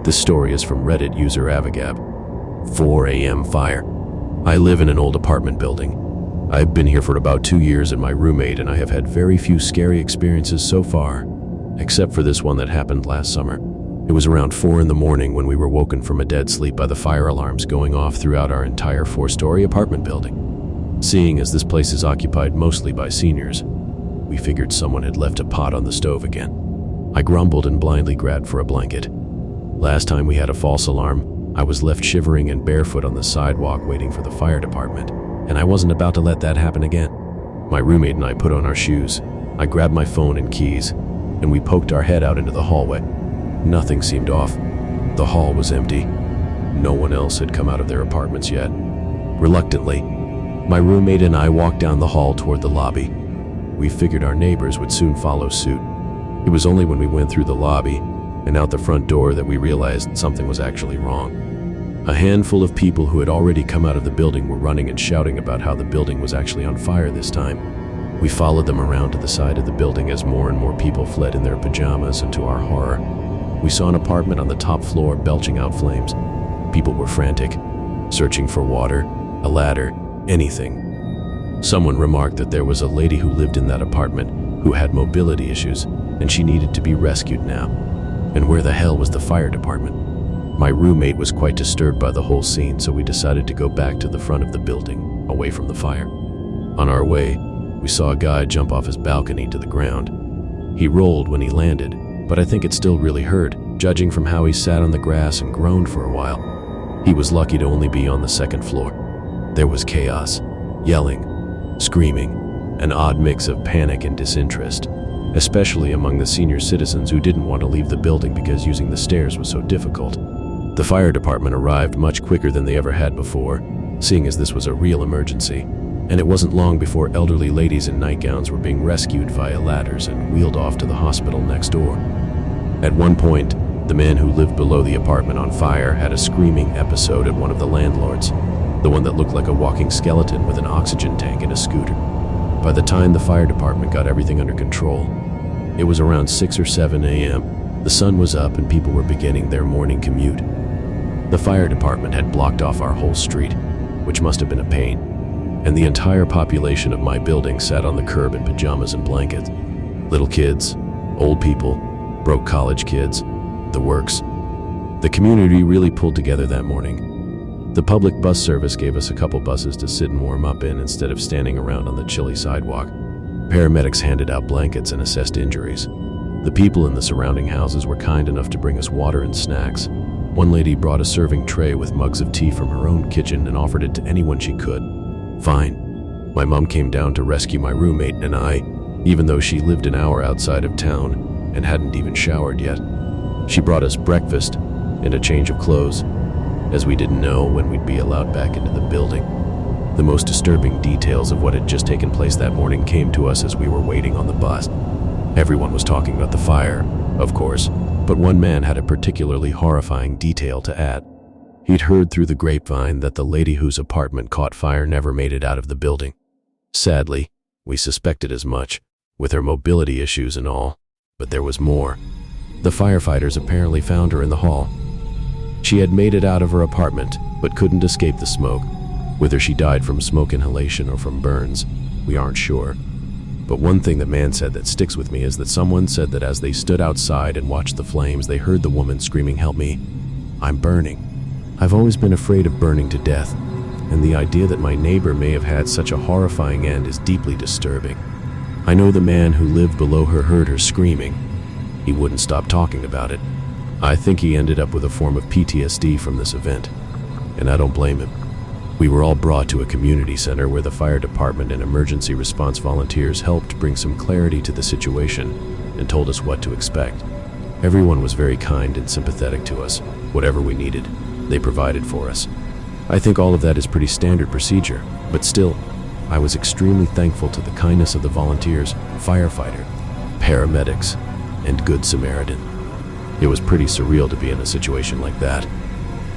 This story is from Reddit user Avagab. 4 a.m. fire. I live in an old apartment building. I've been here for about 2 years and my roommate and I have had very few scary experiences so far, except for this one that happened last summer. It was around 4 in the morning when we were woken from a dead sleep by the fire alarms going off throughout our entire 4-story apartment building. Seeing as this place is occupied mostly by seniors, we figured someone had left a pot on the stove again. I grumbled and blindly grabbed for a blanket. Last time we had a false alarm, I was left shivering and barefoot on the sidewalk waiting for the fire department, and I wasn't about to let that happen again. My roommate and I put on our shoes. I grabbed my phone and keys, and we poked our head out into the hallway. Nothing seemed off. The hall was empty. No one else had come out of their apartments yet. Reluctantly, my roommate and I walked down the hall toward the lobby. We figured our neighbors would soon follow suit. It was only when we went through the lobby and out the front door that we realized something was actually wrong. A handful of people who had already come out of the building were running and shouting about how the building was actually on fire this time. We followed them around to the side of the building as more and more people fled in their pajamas, and to our horror, we saw an apartment on the top floor belching out flames. People were frantic, searching for water, a ladder, anything. Someone remarked that there was a lady who lived in that apartment who had mobility issues, and she needed to be rescued now. And where the hell was the fire department? My roommate was quite disturbed by the whole scene, so we decided to go back to the front of the building, away from the fire. On our way, we saw a guy jump off his balcony to the ground. He rolled when he landed, but I think it still really hurt, judging from how he sat on the grass and groaned for a while. He was lucky to only be on the second floor. There was chaos, yelling, screaming, an odd mix of panic and disinterest, especially among the senior citizens who didn't want to leave the building because using the stairs was so difficult. The fire department arrived much quicker than they ever had before, seeing as this was a real emergency, and it wasn't long before elderly ladies in nightgowns were being rescued via ladders and wheeled off to the hospital next door. At one point, the man who lived below the apartment on fire had a screaming episode at one of the landlords, the one that looked like a walking skeleton with an oxygen tank and a scooter. By the time the fire department got everything under control, it was around 6 or 7 a.m. The sun was up and people were beginning their morning commute. The fire department had blocked off our whole street, which must have been a pain, and the entire population of my building sat on the curb in pajamas and blankets. Little kids, old people, broke college kids, the works. The community really pulled together that morning. The public bus service gave us a couple buses to sit and warm up in instead of standing around on the chilly sidewalk. Paramedics handed out blankets and assessed injuries. The people in the surrounding houses were kind enough to bring us water and snacks. One lady brought a serving tray with mugs of tea from her own kitchen and offered it to anyone she could. Fine. My mom came down to rescue my roommate and I, even though she lived an hour outside of town and hadn't even showered yet. She brought us breakfast and a change of clothes, as we didn't know when we'd be allowed back into the building. The most disturbing details of what had just taken place that morning came to us as we were waiting on the bus. Everyone was talking about the fire, of course, but one man had a particularly horrifying detail to add. He'd heard through the grapevine that the lady whose apartment caught fire never made it out of the building. Sadly, we suspected as much, with her mobility issues and all, but there was more. The firefighters apparently found her in the hall. She had made it out of her apartment, but couldn't escape the smoke. Whether she died from smoke inhalation or from burns, we aren't sure. But one thing the man said that sticks with me is that someone said that as they stood outside and watched the flames, they heard the woman screaming, "Help me, I'm burning." I've always been afraid of burning to death, and the idea that my neighbor may have had such a horrifying end is deeply disturbing. I know the man who lived below her heard her screaming. He wouldn't stop talking about it. I think he ended up with a form of PTSD from this event, and I don't blame him. We were all brought to a community center where the fire department and emergency response volunteers helped bring some clarity to the situation and told us what to expect. Everyone was very kind and sympathetic to us. Whatever we needed, they provided for us. I think all of that is pretty standard procedure, but still, I was extremely thankful to the kindness of the volunteers, firefighter, paramedics, and Good Samaritan. It was pretty surreal to be in a situation like that.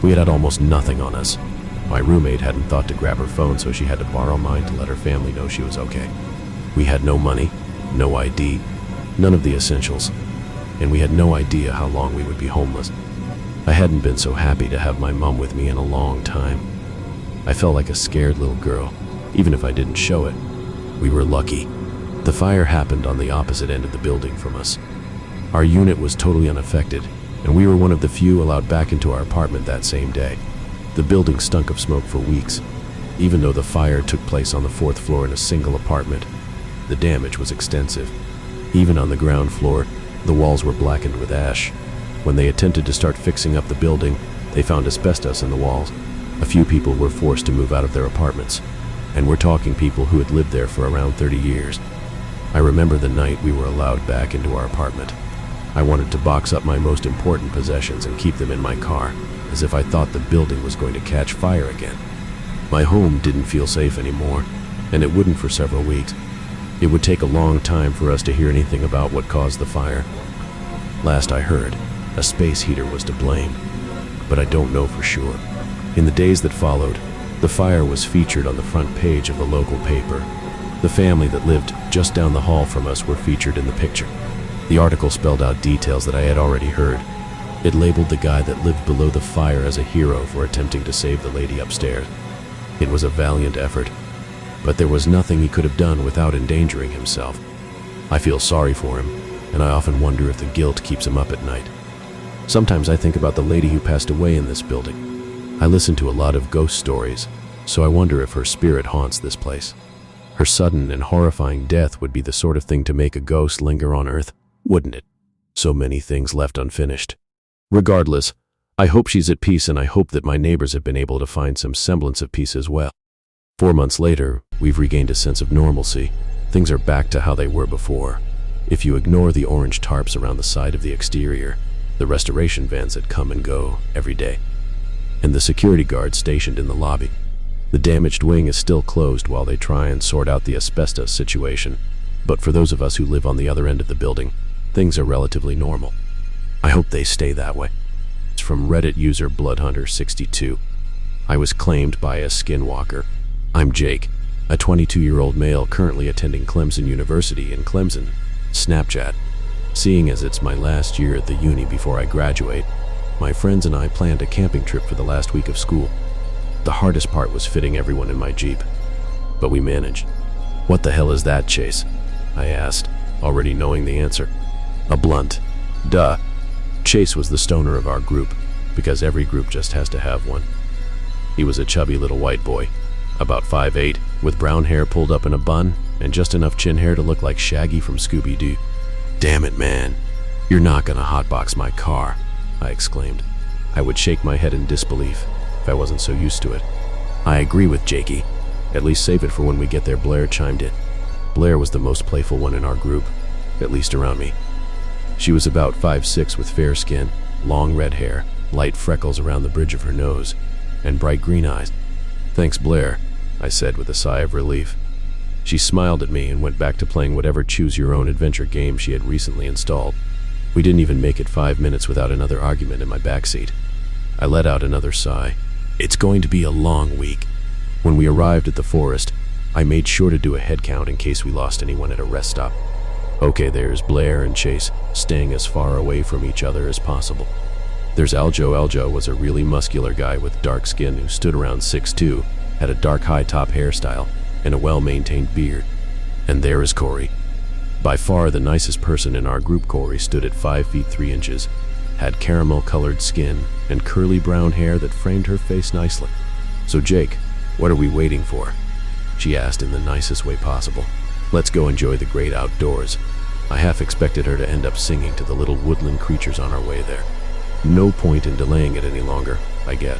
We had had almost nothing on us. My roommate hadn't thought to grab her phone, so she had to borrow mine to let her family know she was okay. We had no money, no ID, none of the essentials, and we had no idea how long we would be homeless. I hadn't been so happy to have my mom with me in a long time. I felt like a scared little girl, even if I didn't show it. We were lucky. The fire happened on the opposite end of the building from us. Our unit was totally unaffected, and we were one of the few allowed back into our apartment that same day. The building stunk of smoke for weeks. Even though the fire took place on the 4th floor in a single apartment, the damage was extensive. Even on the ground floor, the walls were blackened with ash. When they attempted to start fixing up the building, they found asbestos in the walls. A few people were forced to move out of their apartments, and we're talking people who had lived there for around 30 years. I remember the night we were allowed back into our apartment. I wanted to box up my most important possessions and keep them in my car, as if I thought the building was going to catch fire again. My home didn't feel safe anymore, and it wouldn't for several weeks. It would take a long time for us to hear anything about what caused the fire. Last I heard, a space heater was to blame, but I don't know for sure. In the days that followed, the fire was featured on the front page of the local paper. The family that lived just down the hall from us were featured in the picture. The article spelled out details that I had already heard. It labeled the guy that lived below the fire as a hero for attempting to save the lady upstairs. It was a valiant effort, but there was nothing he could have done without endangering himself. I feel sorry for him, and I often wonder if the guilt keeps him up at night. Sometimes I think about the lady who passed away in this building. I listen to a lot of ghost stories, so I wonder if her spirit haunts this place. Her sudden and horrifying death would be the sort of thing to make a ghost linger on Earth, wouldn't it? So many things left unfinished. Regardless, I hope she's at peace, and I hope that my neighbors have been able to find some semblance of peace as well. 4 months later, we've regained a sense of normalcy. Things are back to how they were before. If you ignore the orange tarps around the side of the exterior, the restoration vans that come and go every day, and the security guards stationed in the lobby. The damaged wing is still closed while they try and sort out the asbestos situation, but for those of us who live on the other end of the building, things are relatively normal. I hope they stay that way. It's from Reddit user Bloodhunter62. I was claimed by a skinwalker. I'm Jake, a 22-year-old male currently attending Clemson University in Clemson. Snapchat. Seeing as it's my last year at the uni before I graduate, my friends and I planned a camping trip for the last week of school. The hardest part was fitting everyone in my Jeep, but we managed. "What the hell is that, Chase?" I asked, already knowing the answer. "A blunt." Duh. Chase was the stoner of our group, because every group just has to have one. He was a chubby little white boy, about 5'8", with brown hair pulled up in a bun, and just enough chin hair to look like Shaggy from Scooby-Doo. "Damn it, man. You're not gonna hotbox my car," I exclaimed. I would shake my head in disbelief if I wasn't so used to it. "I agree with Jakey. At least save it for when we get there," Blair chimed in. Blair was the most playful one in our group, at least around me. She was about 5'6", with fair skin, long red hair, light freckles around the bridge of her nose, and bright green eyes. "Thanks, Blair," I said with a sigh of relief. She smiled at me and went back to playing whatever choose-your-own-adventure game she had recently installed. We didn't even make it 5 minutes without another argument in my backseat. I let out another sigh. It's going to be a long week. When we arrived at the forest, I made sure to do a head count in case we lost anyone at a rest stop. Okay, there's Blair and Chase, staying as far away from each other as possible. There's Aljo. Aljo was a really muscular guy with dark skin who stood around 6'2", had a dark high-top hairstyle, and a well-maintained beard. And there is Corey. By far the nicest person in our group. Corey stood at 5 feet 3 inches, had caramel-colored skin, and curly brown hair that framed her face nicely. "So Jake, what are we waiting for?" she asked in the nicest way possible. "Let's go enjoy the great outdoors." I half expected her to end up singing to the little woodland creatures on our way there. No point in delaying it any longer, I get.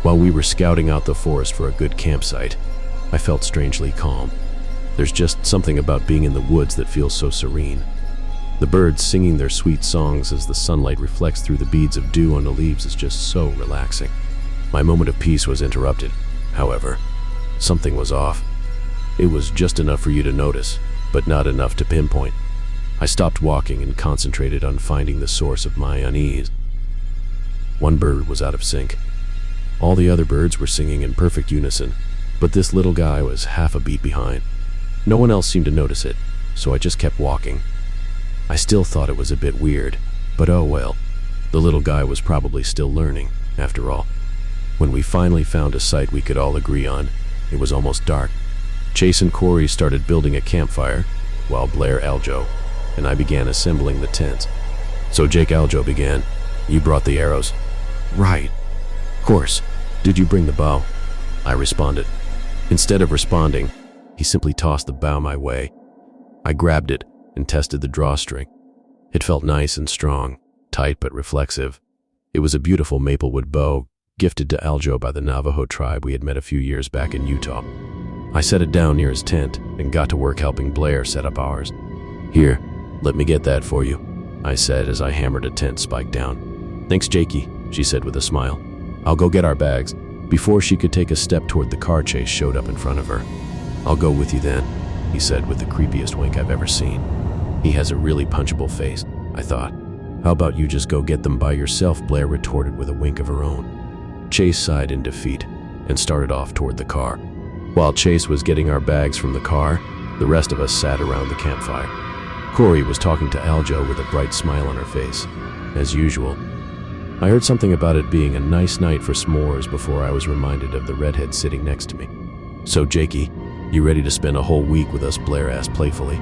While we were scouting out the forest for a good campsite, I felt strangely calm. There's just something about being in the woods that feels so serene. The birds singing their sweet songs as the sunlight reflects through the beads of dew on the leaves is just so relaxing. My moment of peace was interrupted, however. Something was off. It was just enough for you to notice, but not enough to pinpoint. I stopped walking and concentrated on finding the source of my unease. One bird was out of sync. All the other birds were singing in perfect unison, but this little guy was half a beat behind. No one else seemed to notice it, so I just kept walking. I still thought it was a bit weird, but oh well. The little guy was probably still learning, after all. When we finally found a site we could all agree on, it was almost dark. Chase and Corey started building a campfire, while Blair, Aljo, and I began assembling the tent. So Jake Aljo began, "You brought the arrows." "Right. Of course. Did you bring the bow?" I responded. Instead of responding, he simply tossed the bow my way. I grabbed it and tested the drawstring. It felt nice and strong, tight but reflexive. It was a beautiful maplewood bow, gifted to Aljo by the Navajo tribe we had met a few years back in Utah. I set it down near his tent and got to work helping Blair set up ours. "Here, let me get that for you," I said as I hammered a tent spike down. "Thanks, Jakey," she said with a smile. "I'll go get our bags." Before she could take a step toward the car, Chase showed up in front of her. "I'll go with you then," he said with the creepiest wink I've ever seen. He has a really punchable face, I thought. "How about you just go get them by yourself?" Blair retorted with a wink of her own. Chase sighed in defeat and started off toward the car. While Chase was getting our bags from the car, the rest of us sat around the campfire. Corey was talking to Aljo with a bright smile on her face, as usual. I heard something about it being a nice night for s'mores before I was reminded of the redhead sitting next to me. "So, Jakey, you ready to spend a whole week with us?" Blair asked playfully.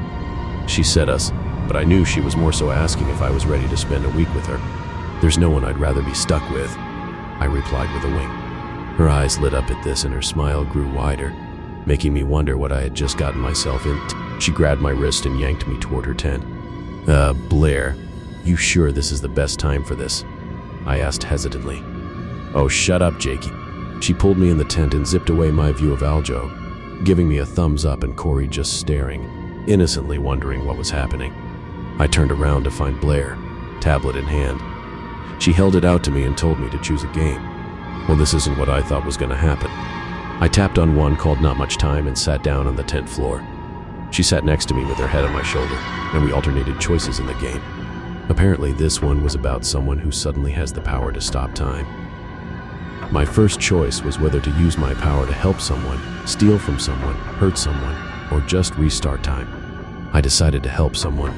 She said us, but I knew she was more so asking if I was ready to spend a week with her. "There's no one I'd rather be stuck with," I replied with a wink. Her eyes lit up at this and her smile grew wider, making me wonder what I had just gotten myself into. She grabbed my wrist and yanked me toward her tent. Blair, you sure this is the best time for this?" I asked hesitantly. "Oh, shut up, Jakey." She pulled me in the tent and zipped away my view of Aljo, giving me a thumbs up and Corey just staring, innocently wondering what was happening. I turned around to find Blair, tablet in hand. She held it out to me and told me to choose a game. Well, this isn't what I thought was going to happen. I tapped on one called Not Much Time and sat down on the tent floor. She sat next to me with her head on my shoulder, and we alternated choices in the game. Apparently, this one was about someone who suddenly has the power to stop time. My first choice was whether to use my power to help someone, steal from someone, hurt someone, or just restart time. I decided to help someone.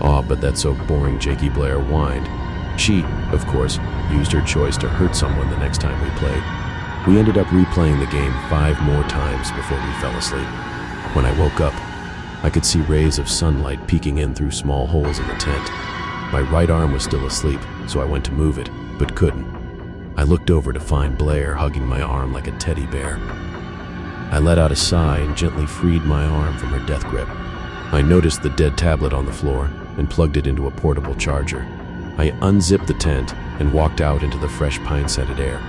"Aw, but that's so boring," Jakey, Blair whined. She, of course, used her choice to hurt someone the next time we played. We ended up replaying the game 5 more times before we fell asleep. When I woke up, I could see rays of sunlight peeking in through small holes in the tent. My right arm was still asleep, so I went to move it, but couldn't. I looked over to find Blair hugging my arm like a teddy bear. I let out a sigh and gently freed my arm from her death grip. I noticed the dead tablet on the floor and plugged it into a portable charger. I unzipped the tent and walked out into the fresh pine-scented air.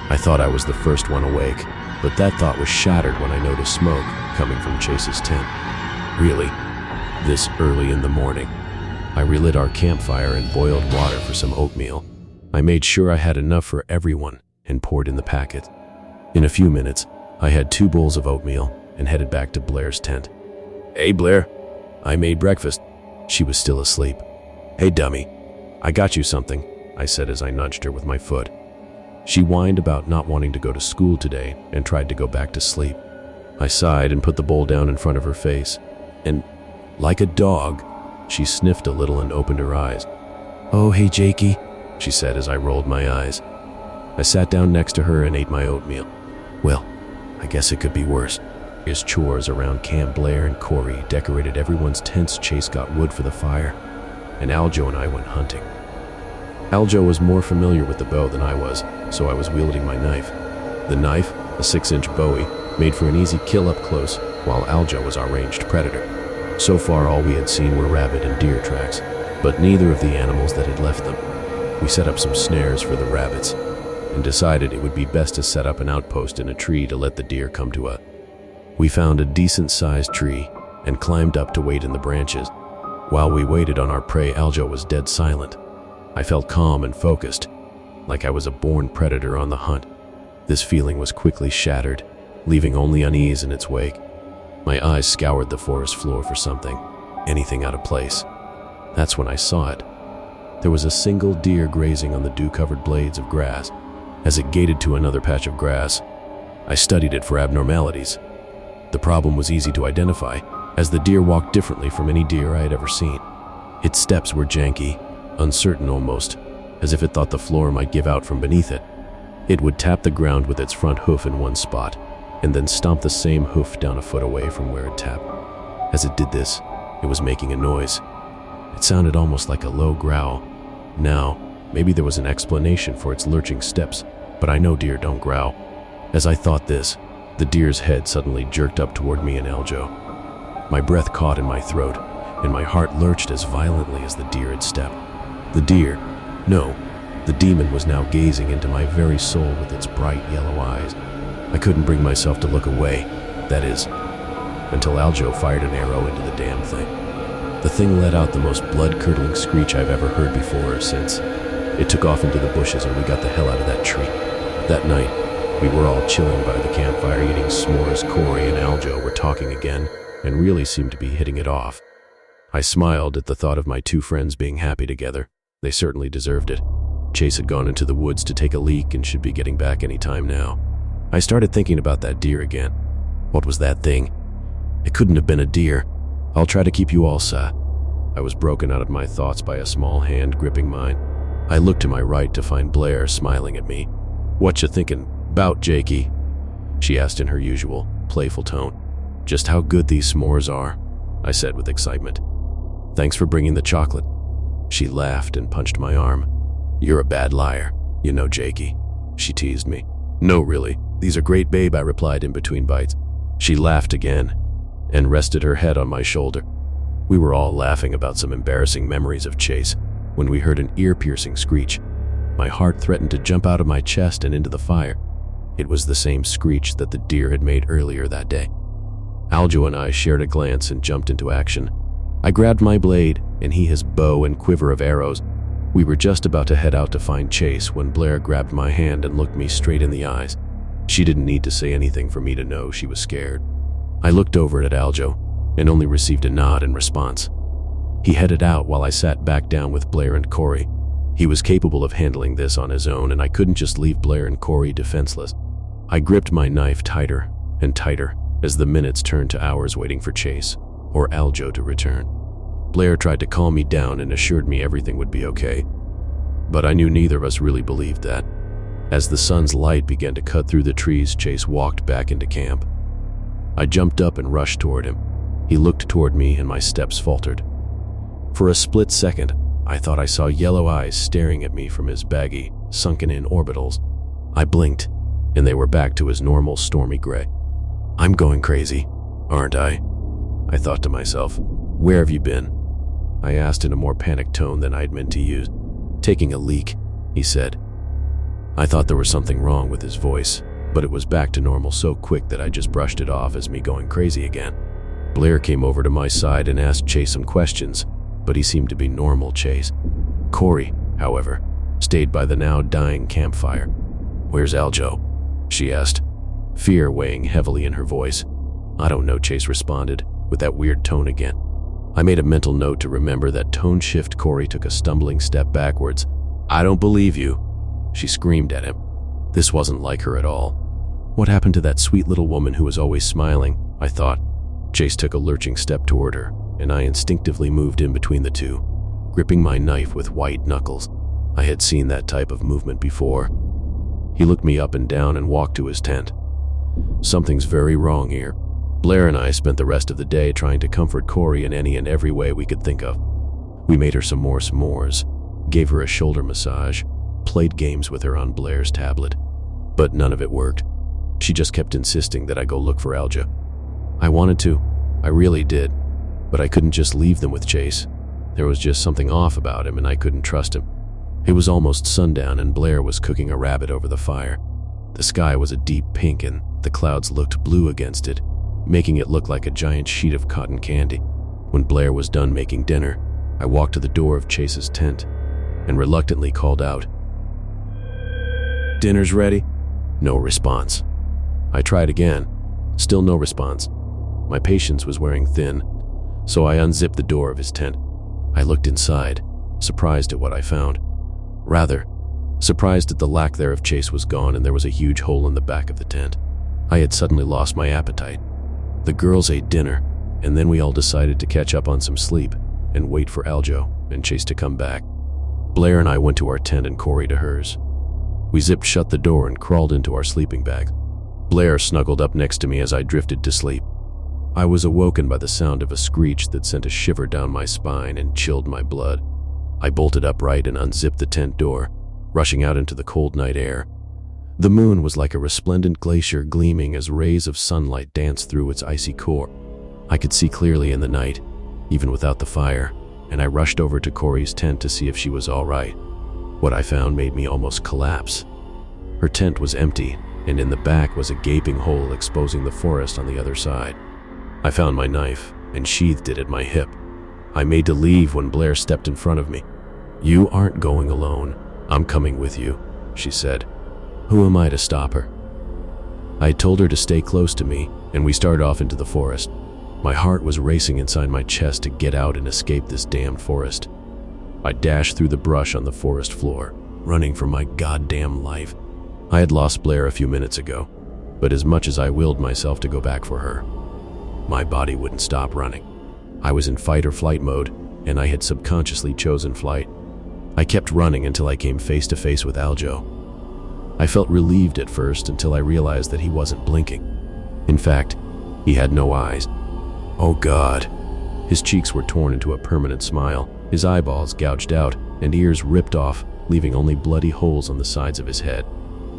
I thought I was the first one awake, but that thought was shattered when I noticed smoke coming from Chase's tent. Really? This early in the morning? I relit our campfire and boiled water for some oatmeal. I made sure I had enough for everyone and poured in the packet. In a few minutes, I had 2 bowls of oatmeal and headed back to Blair's tent. "Hey, Blair, I made breakfast." She was still asleep. "Hey, dummy, I got you something," I said as I nudged her with my foot. She whined about not wanting to go to school today and tried to go back to sleep. I sighed and put the bowl down in front of her face. And, like a dog, she sniffed a little and opened her eyes. "Oh, hey, Jakey," she said as I rolled my eyes. I sat down next to her and ate my oatmeal. Well, I guess it could be worse. His chores around Camp. Blair and Corey decorated everyone's tents. Chase got wood for the fire, and Aljo and I went hunting. Aljo was more familiar with the bow than I was, so I was wielding my knife. The knife, a 6-inch Bowie, made for an easy kill up close, while Aljo was our ranged predator. So far, all we had seen were rabbit and deer tracks, but neither of the animals that had left them. We set up some snares for the rabbits, and decided it would be best to set up an outpost in a tree to let the deer come to us. We found a decent-sized tree and climbed up to wait in the branches. While we waited on our prey, Aljo was dead silent. I felt calm and focused, like I was a born predator on the hunt. This feeling was quickly shattered, leaving only unease in its wake. My eyes scoured the forest floor for something, anything out of place. That's when I saw it. There was a single deer grazing on the dew-covered blades of grass. As it gated to another patch of grass, I studied it for abnormalities. The problem was easy to identify, as the deer walked differently from any deer I had ever seen. Its steps were janky, uncertain almost, as if it thought the floor might give out from beneath it. It would tap the ground with its front hoof in one spot, and then stomp the same hoof down a foot away from where it tapped. As it did this, it was making a noise. It sounded almost like a low growl. Now, maybe there was an explanation for its lurching steps, but I know deer don't growl. As I thought this, the deer's head suddenly jerked up toward me and Aljo. My breath caught in my throat, and my heart lurched as violently as the deer had stepped. The demon was now gazing into my very soul with its bright yellow eyes. I couldn't bring myself to look away, that is, until Aljo fired an arrow into the damn thing. The thing let out the most blood-curdling screech I've ever heard before or since. It took off into the bushes and we got the hell out of that tree. That night, we were all chilling by the campfire eating s'mores. Corey and Aljo were talking again and really seemed to be hitting it off. I smiled at the thought of my two friends being happy together. They certainly deserved it. Chase had gone into the woods to take a leak and should be getting back any time now. I started thinking about that deer again. What was that thing? It couldn't have been a deer. I'll try to keep you all safe. I was broken out of my thoughts by a small hand gripping mine. I looked to my right to find Blair smiling at me. "What you thinking 'bout, Jakey?" she asked in her usual, playful tone. "Just how good these s'mores are," I said with excitement. "Thanks for bringing the chocolate." She laughed and punched my arm. "You're a bad liar, you know, Jakey," she teased me. "No, really. These are great, babe," I replied in between bites. She laughed again and rested her head on my shoulder. We were all laughing about some embarrassing memories of Chase when we heard an ear-piercing screech. My heart threatened to jump out of my chest and into the fire. It was the same screech that the deer had made earlier that day. Aljo and I shared a glance and jumped into action. I grabbed my blade and he his bow and quiver of arrows. We were just about to head out to find Chase when Blair grabbed my hand and looked me straight in the eyes. She didn't need to say anything for me to know she was scared. I looked over at Aljo and only received a nod in response. He headed out while I sat back down with Blair and Corey. He was capable of handling this on his own, and I couldn't just leave Blair and Corey defenseless. I gripped my knife tighter and tighter as the minutes turned to hours waiting for Chase or Aljo to return. Blair tried to calm me down and assured me everything would be okay, but I knew neither of us really believed that. As the sun's light began to cut through the trees, Chase walked back into camp. I jumped up and rushed toward him. He looked toward me and my steps faltered. For a split second, I thought I saw yellow eyes staring at me from his baggy, sunken-in orbitals. I blinked, and they were back to his normal stormy gray. "I'm going crazy, aren't I?" I thought to myself. "Where have you been?" I asked in a more panicked tone than I'd meant to use. "Taking a leak," he said. I thought there was something wrong with his voice, but it was back to normal so quick that I just brushed it off as me going crazy again. Blair came over to my side and asked Chase some questions, but he seemed to be normal Chase. Corey, however, stayed by the now dying campfire. "Where's Aljo?" she asked, fear weighing heavily in her voice. "I don't know," Chase responded, with that weird tone again. I made a mental note to remember that tone shift. Corey took a stumbling step backwards. "I don't believe you," she screamed at him. This wasn't like her at all. What happened to that sweet little woman who was always smiling, I thought. Chase took a lurching step toward her, and I instinctively moved in between the two, gripping my knife with white knuckles. I had seen that type of movement before. He looked me up and down and walked to his tent. "Something's very wrong here." Blair and I spent the rest of the day trying to comfort Corey in any and every way we could think of. We made her some more s'mores, gave her a shoulder massage, played games with her on Blair's tablet, but none of it worked. She just kept insisting that I go look for Aljo. I wanted to, I really did, but I couldn't just leave them with Chase. There was just something off about him and I couldn't trust him. It was almost sundown and Blair was cooking a rabbit over the fire. The sky was a deep pink and the clouds looked blue against it, making it look like a giant sheet of cotton candy. When Blair was done making dinner, I walked to the door of Chase's tent and reluctantly called out, "Dinner's ready?" No response. I tried again. Still no response. My patience was wearing thin, so I unzipped the door of his tent. I looked inside, surprised at what I found. Rather, surprised that the lack there of Chase was gone and there was a huge hole in the back of the tent. I had suddenly lost my appetite. The girls ate dinner, and then we all decided to catch up on some sleep and wait for Aljo and Chase to come back. Blair and I went to our tent and Corey to hers. We zipped shut the door and crawled into our sleeping bags. Blair snuggled up next to me as I drifted to sleep. I was awoken by the sound of a screech that sent a shiver down my spine and chilled my blood. I bolted upright and unzipped the tent door, rushing out into the cold night air. The moon was like a resplendent glacier gleaming as rays of sunlight danced through its icy core. I could see clearly in the night, even without the fire, and I rushed over to Corey's tent to see if she was all right. What I found made me almost collapse. Her tent was empty, and in the back was a gaping hole exposing the forest on the other side. I found my knife and sheathed it at my hip. I made to leave when Blair stepped in front of me. "You aren't going alone. I'm coming with you," she said. Who am I to stop her? I told her to stay close to me, and we started off into the forest. My heart was racing inside my chest to get out and escape this damned forest. I dashed through the brush on the forest floor, running for my goddamn life. I had lost Blair a few minutes ago, but as much as I willed myself to go back for her, my body wouldn't stop running. I was in fight or flight mode, and I had subconsciously chosen flight. I kept running until I came face to face with Aljo. I felt relieved at first until I realized that he wasn't blinking. In fact, he had no eyes. Oh God. His cheeks were torn into a permanent smile, his eyeballs gouged out, and ears ripped off, leaving only bloody holes on the sides of his head.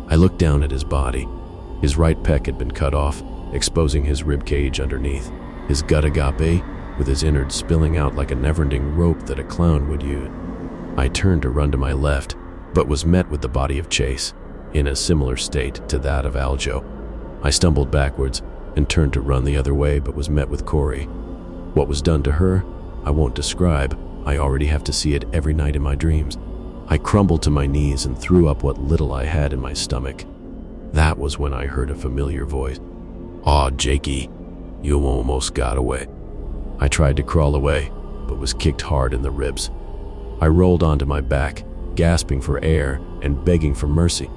I looked down at his body. His right pec had been cut off, exposing his rib cage underneath. His gut agape, with his innards spilling out like a never-ending rope that a clown would use. I turned to run to my left, but was met with the body of Chase, in a similar state to that of Aljo. I stumbled backwards and turned to run the other way, but was met with Corey. What was done to her, I won't describe. I already have to see it every night in my dreams. I crumbled to my knees and threw up what little I had in my stomach. That was when I heard a familiar voice. "Aw, Jakey, you almost got away." I tried to crawl away, but was kicked hard in the ribs. I rolled onto my back, gasping for air and begging for mercy.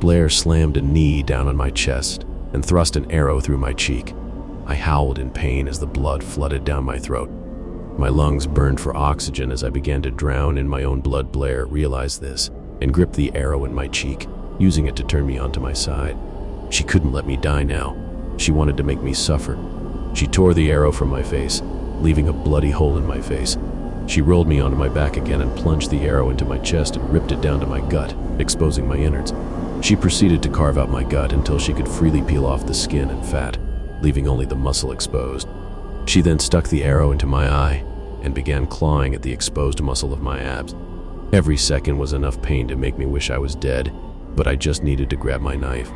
Blair slammed a knee down on my chest and thrust an arrow through my cheek. I howled in pain as the blood flooded down my throat. My lungs burned for oxygen as I began to drown in my own blood. Blair realized this and gripped the arrow in my cheek, using it to turn me onto my side. She couldn't let me die now. She wanted to make me suffer. She tore the arrow from my face, leaving a bloody hole in my face. She rolled me onto my back again and plunged the arrow into my chest and ripped it down to my gut, exposing my innards. She proceeded to carve out my gut until she could freely peel off the skin and fat, leaving only the muscle exposed. She then stuck the arrow into my eye and began clawing at the exposed muscle of my abs. Every second was enough pain to make me wish I was dead, but I just needed to grab my knife.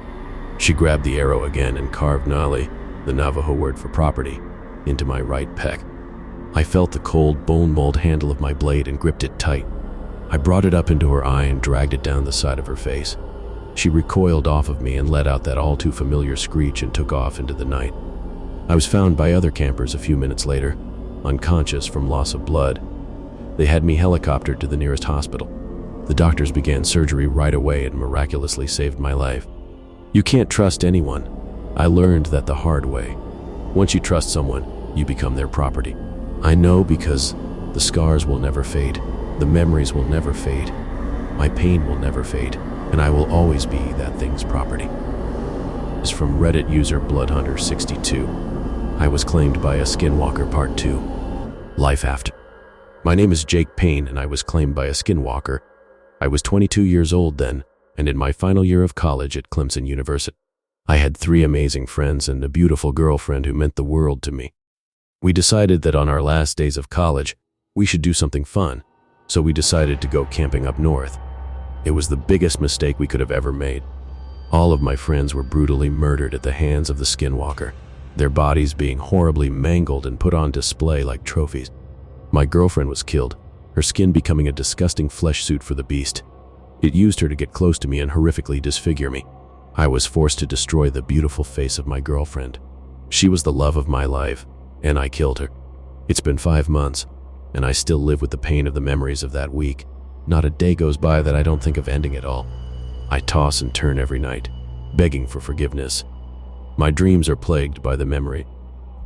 She grabbed the arrow again and carved Nali, the Navajo word for property, into my right pec. I felt the cold, bone-mold handle of my blade and gripped it tight. I brought it up into her eye and dragged it down the side of her face. She recoiled off of me and let out that all-too-familiar screech and took off into the night. I was found by other campers a few minutes later, unconscious from loss of blood. They had me helicoptered to the nearest hospital. The doctors began surgery right away and miraculously saved my life. You can't trust anyone. I learned that the hard way. Once you trust someone, you become their property. I know because the scars will never fade, the memories will never fade, my pain will never fade, and I will always be that thing's property. This is from Reddit user Bloodhunter62. I was claimed by a skinwalker Part 2. Life after. My name is Jake Payne and I was claimed by a skinwalker. I was 22 years old then, and in my final year of college at Clemson University. I had 3 amazing friends and a beautiful girlfriend who meant the world to me. We decided that on our last days of college, we should do something fun, so we decided to go camping up north. It was the biggest mistake we could have ever made. All of my friends were brutally murdered at the hands of the skinwalker, their bodies being horribly mangled and put on display like trophies. My girlfriend was killed, her skin becoming a disgusting flesh suit for the beast. It used her to get close to me and horrifically disfigure me. I was forced to destroy the beautiful face of my girlfriend. She was the love of my life, and I killed her. It's been 5 months, and I still live with the pain of the memories of that week. Not a day goes by that I don't think of ending it all. I toss and turn every night, begging for forgiveness. My dreams are plagued by the memory.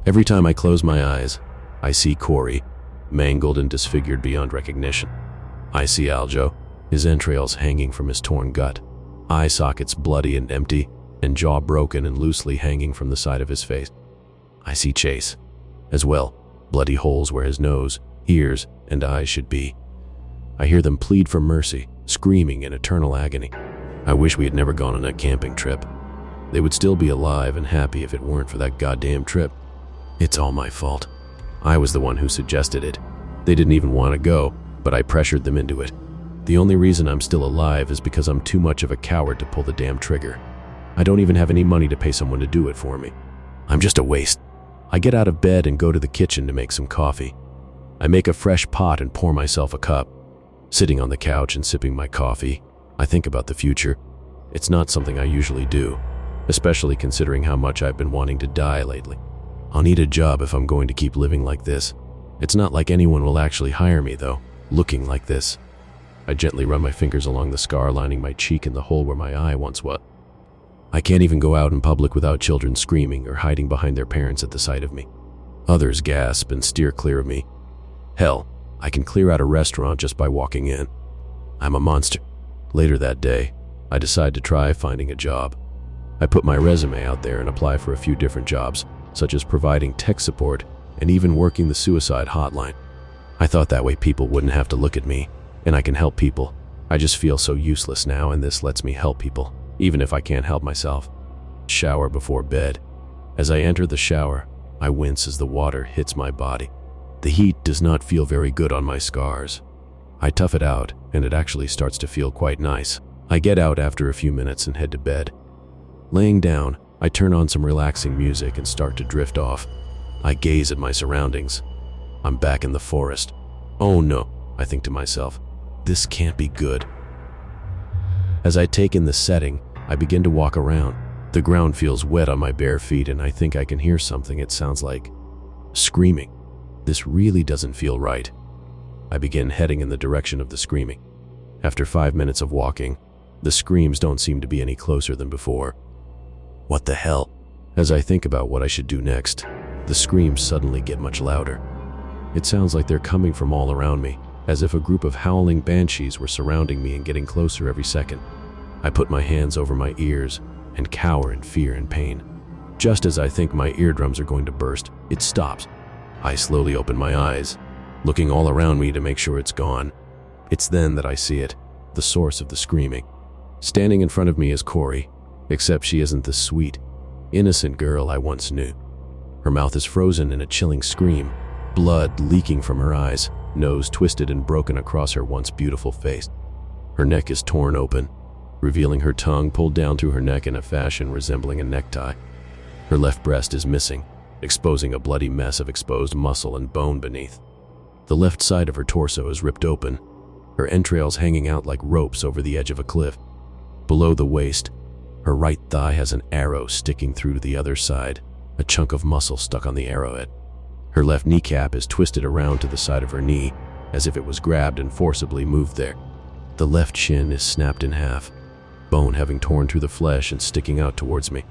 Every time I close my eyes, I see Corey, mangled and disfigured beyond recognition. I see Aljo, his entrails hanging from his torn gut, eye sockets bloody and empty, and jaw broken and loosely hanging from the side of his face. I see Chase, as well, bloody holes where his nose, ears, and eyes should be. I hear them plead for mercy, screaming in eternal agony. I wish we had never gone on that camping trip. They would still be alive and happy if it weren't for that goddamn trip. It's all my fault. I was the one who suggested it. They didn't even want to go, but I pressured them into it. The only reason I'm still alive is because I'm too much of a coward to pull the damn trigger. I don't even have any money to pay someone to do it for me. I'm just a waste. I get out of bed and go to the kitchen to make some coffee. I make a fresh pot and pour myself a cup. Sitting on the couch and sipping my coffee, I think about the future. It's not something I usually do, especially considering how much I've been wanting to die lately. I'll need a job if I'm going to keep living like this. It's not like anyone will actually hire me, though, looking like this. I gently run my fingers along the scar lining my cheek and the hole where my eye once was. I can't even go out in public without children screaming or hiding behind their parents at the sight of me. Others gasp and steer clear of me. Hell, I can clear out a restaurant just by walking in. I'm a monster. Later that day, I decide to try finding a job. I put my resume out there and apply for a few different jobs, such as providing tech support and even working the suicide hotline. I thought that way people wouldn't have to look at me, and I can help people. I just feel so useless now, and this lets me help people, even if I can't help myself. Shower before bed. As I enter the shower, I wince as the water hits my body. The heat does not feel very good on my scars. I tough it out, and it actually starts to feel quite nice. I get out after a few minutes and head to bed. Laying down, I turn on some relaxing music and start to drift off. I gaze at my surroundings. I'm back in the forest. Oh no, I think to myself, this can't be good. As I take in the setting, I begin to walk around. The ground feels wet on my bare feet, and I think I can hear something. It sounds like screaming. This really doesn't feel right. I begin heading in the direction of the screaming. After 5 minutes of walking, the screams don't seem to be any closer than before. What the hell? As I think about what I should do next, the screams suddenly get much louder. It sounds like they're coming from all around me, as if a group of howling banshees were surrounding me and getting closer every second. I put my hands over my ears and cower in fear and pain. Just as I think my eardrums are going to burst, it stops. I slowly open my eyes, looking all around me to make sure it's gone. It's then that I see it, the source of the screaming. Standing in front of me is Corey, except she isn't the sweet, innocent girl I once knew. Her mouth is frozen in a chilling scream, blood leaking from her eyes, nose twisted and broken across her once beautiful face. Her neck is torn open, revealing her tongue pulled down through her neck in a fashion resembling a necktie. Her left breast is missing, exposing a bloody mess of exposed muscle and bone beneath. The left side of her torso is ripped open, her entrails hanging out like ropes over the edge of a cliff. Below the waist, her right thigh has an arrow sticking through to the other side, a chunk of muscle stuck on the arrowhead. Her left kneecap is twisted around to the side of her knee, as if it was grabbed and forcibly moved there. The left shin is snapped in half, bone having torn through the flesh and sticking out towards me.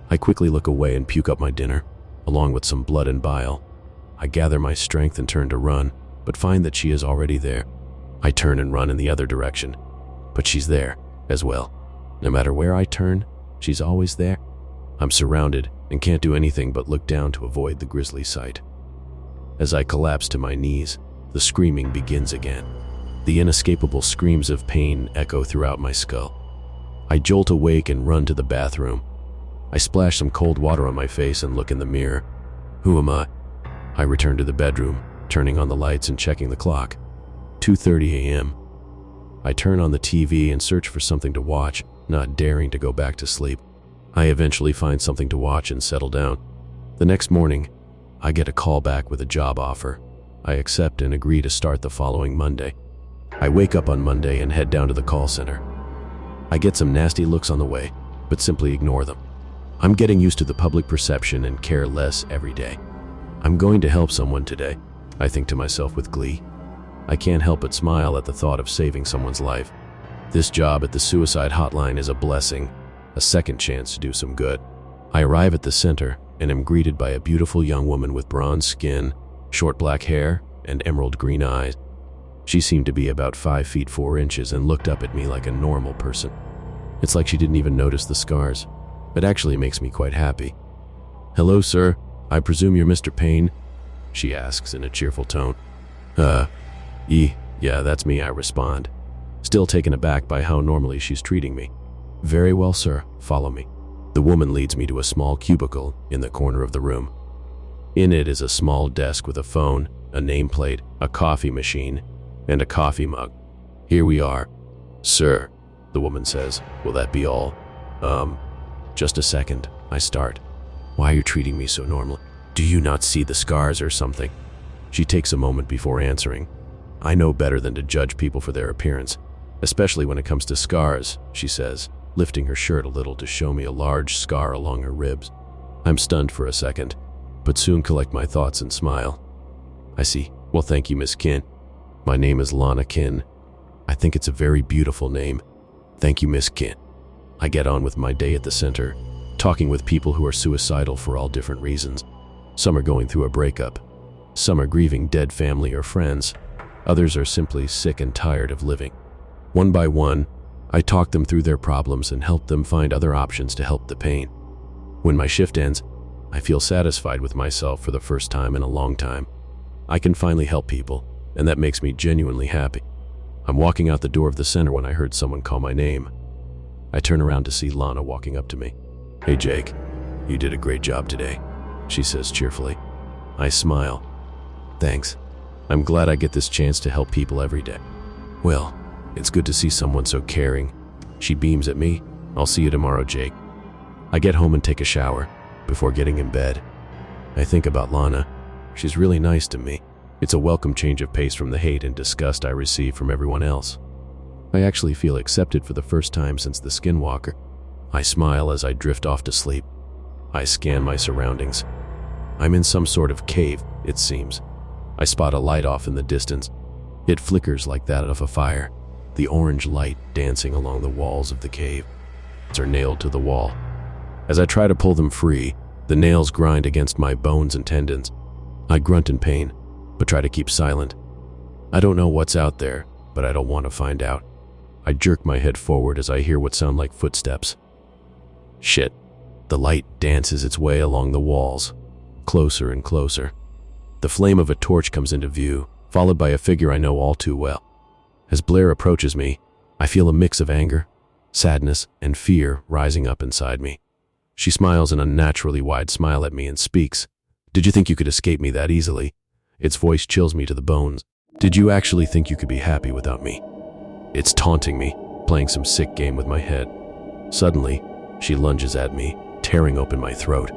I quickly look away and puke up my dinner, along with some blood and bile. I gather my strength and turn to run, but find that she is already there. I turn and run in the other direction, but she's there as well. No matter where I turn, she's always there. I'm surrounded and can't do anything but look down to avoid the grisly sight. As I collapse to my knees, the screaming begins again. The inescapable screams of pain echo throughout my skull. I jolt awake and run to the bathroom. I splash some cold water on my face and look in the mirror. Who am I? I return to the bedroom, turning on the lights and checking the clock. 2:30 a.m. I turn on the TV and search for something to watch, not daring to go back to sleep. I eventually find something to watch and settle down. The next morning, I get a call back with a job offer. I accept and agree to start the following Monday. I wake up on Monday and head down to the call center. I get some nasty looks on the way, but simply ignore them. I'm getting used to the public perception and care less every day. I'm going to help someone today, I think to myself with glee. I can't help but smile at the thought of saving someone's life. This job at the suicide hotline is a blessing, a second chance to do some good. I arrive at the center and am greeted by a beautiful young woman with bronze skin, short black hair, and emerald green eyes. She seemed to be about 5 feet 4 inches and looked up at me like a normal person. It's like she didn't even notice the scars. It actually makes me quite happy. "Hello, sir. I presume you're Mr. Payne?" she asks in a cheerful tone. Yeah, that's me," I respond, still taken aback by how normally she's treating me. "Very well, sir. Follow me." The woman leads me to a small cubicle in the corner of the room. In it is a small desk with a phone, a nameplate, a coffee machine, and a coffee mug. "Here we are." "Sir," the woman says, "will that be all?" Just a second," I start. "Why are you treating me so normally? Do you not see the scars or something?" She takes a moment before answering. "I know better than to judge people for their appearance, especially when it comes to scars," she says, lifting her shirt a little to show me a large scar along her ribs. I'm stunned for a second, but soon collect my thoughts and smile. "I see. Well, thank you, Miss Kin. My name is Lana Kin. I think it's a very beautiful name. Thank you, Miss Kin." I get on with my day at the center, talking with people who are suicidal for all different reasons. Some are going through a breakup. Some are grieving dead family or friends. Others are simply sick and tired of living. One by one, I talk them through their problems and help them find other options to help the pain. When my shift ends, I feel satisfied with myself for the first time in a long time. I can finally help people, and that makes me genuinely happy. I'm walking out the door of the center when I heard someone call my name. I turn around to see Lana walking up to me. "Hey Jake, you did a great job today," she says cheerfully. I smile. "Thanks. I'm glad I get this chance to help people every day." "Well, it's good to see someone so caring." She beams at me. "I'll see you tomorrow, Jake." I get home and take a shower before getting in bed. I think about Lana. She's really nice to me. It's a welcome change of pace from the hate and disgust I receive from everyone else. I actually feel accepted for the first time since the skinwalker. I smile as I drift off to sleep. I scan my surroundings. I'm in some sort of cave, it seems. I spot a light off in the distance. It flickers like that of a fire, the orange light dancing along the walls of the cave. It's are nailed to the wall. As I try to pull them free, the nails grind against my bones and tendons. I grunt in pain, but try to keep silent. I don't know what's out there, but I don't want to find out. I jerk my head forward as I hear what sound like footsteps. Shit. The light dances its way along the walls, closer and closer. The flame of a torch comes into view, followed by a figure I know all too well. As Blair approaches me, I feel a mix of anger, sadness, and fear rising up inside me. She smiles an unnaturally wide smile at me and speaks. "Did you think you could escape me that easily?" Its voice chills me to the bones. "Did you actually think you could be happy without me?" It's taunting me, playing some sick game with my head. Suddenly, she lunges at me, tearing open my throat.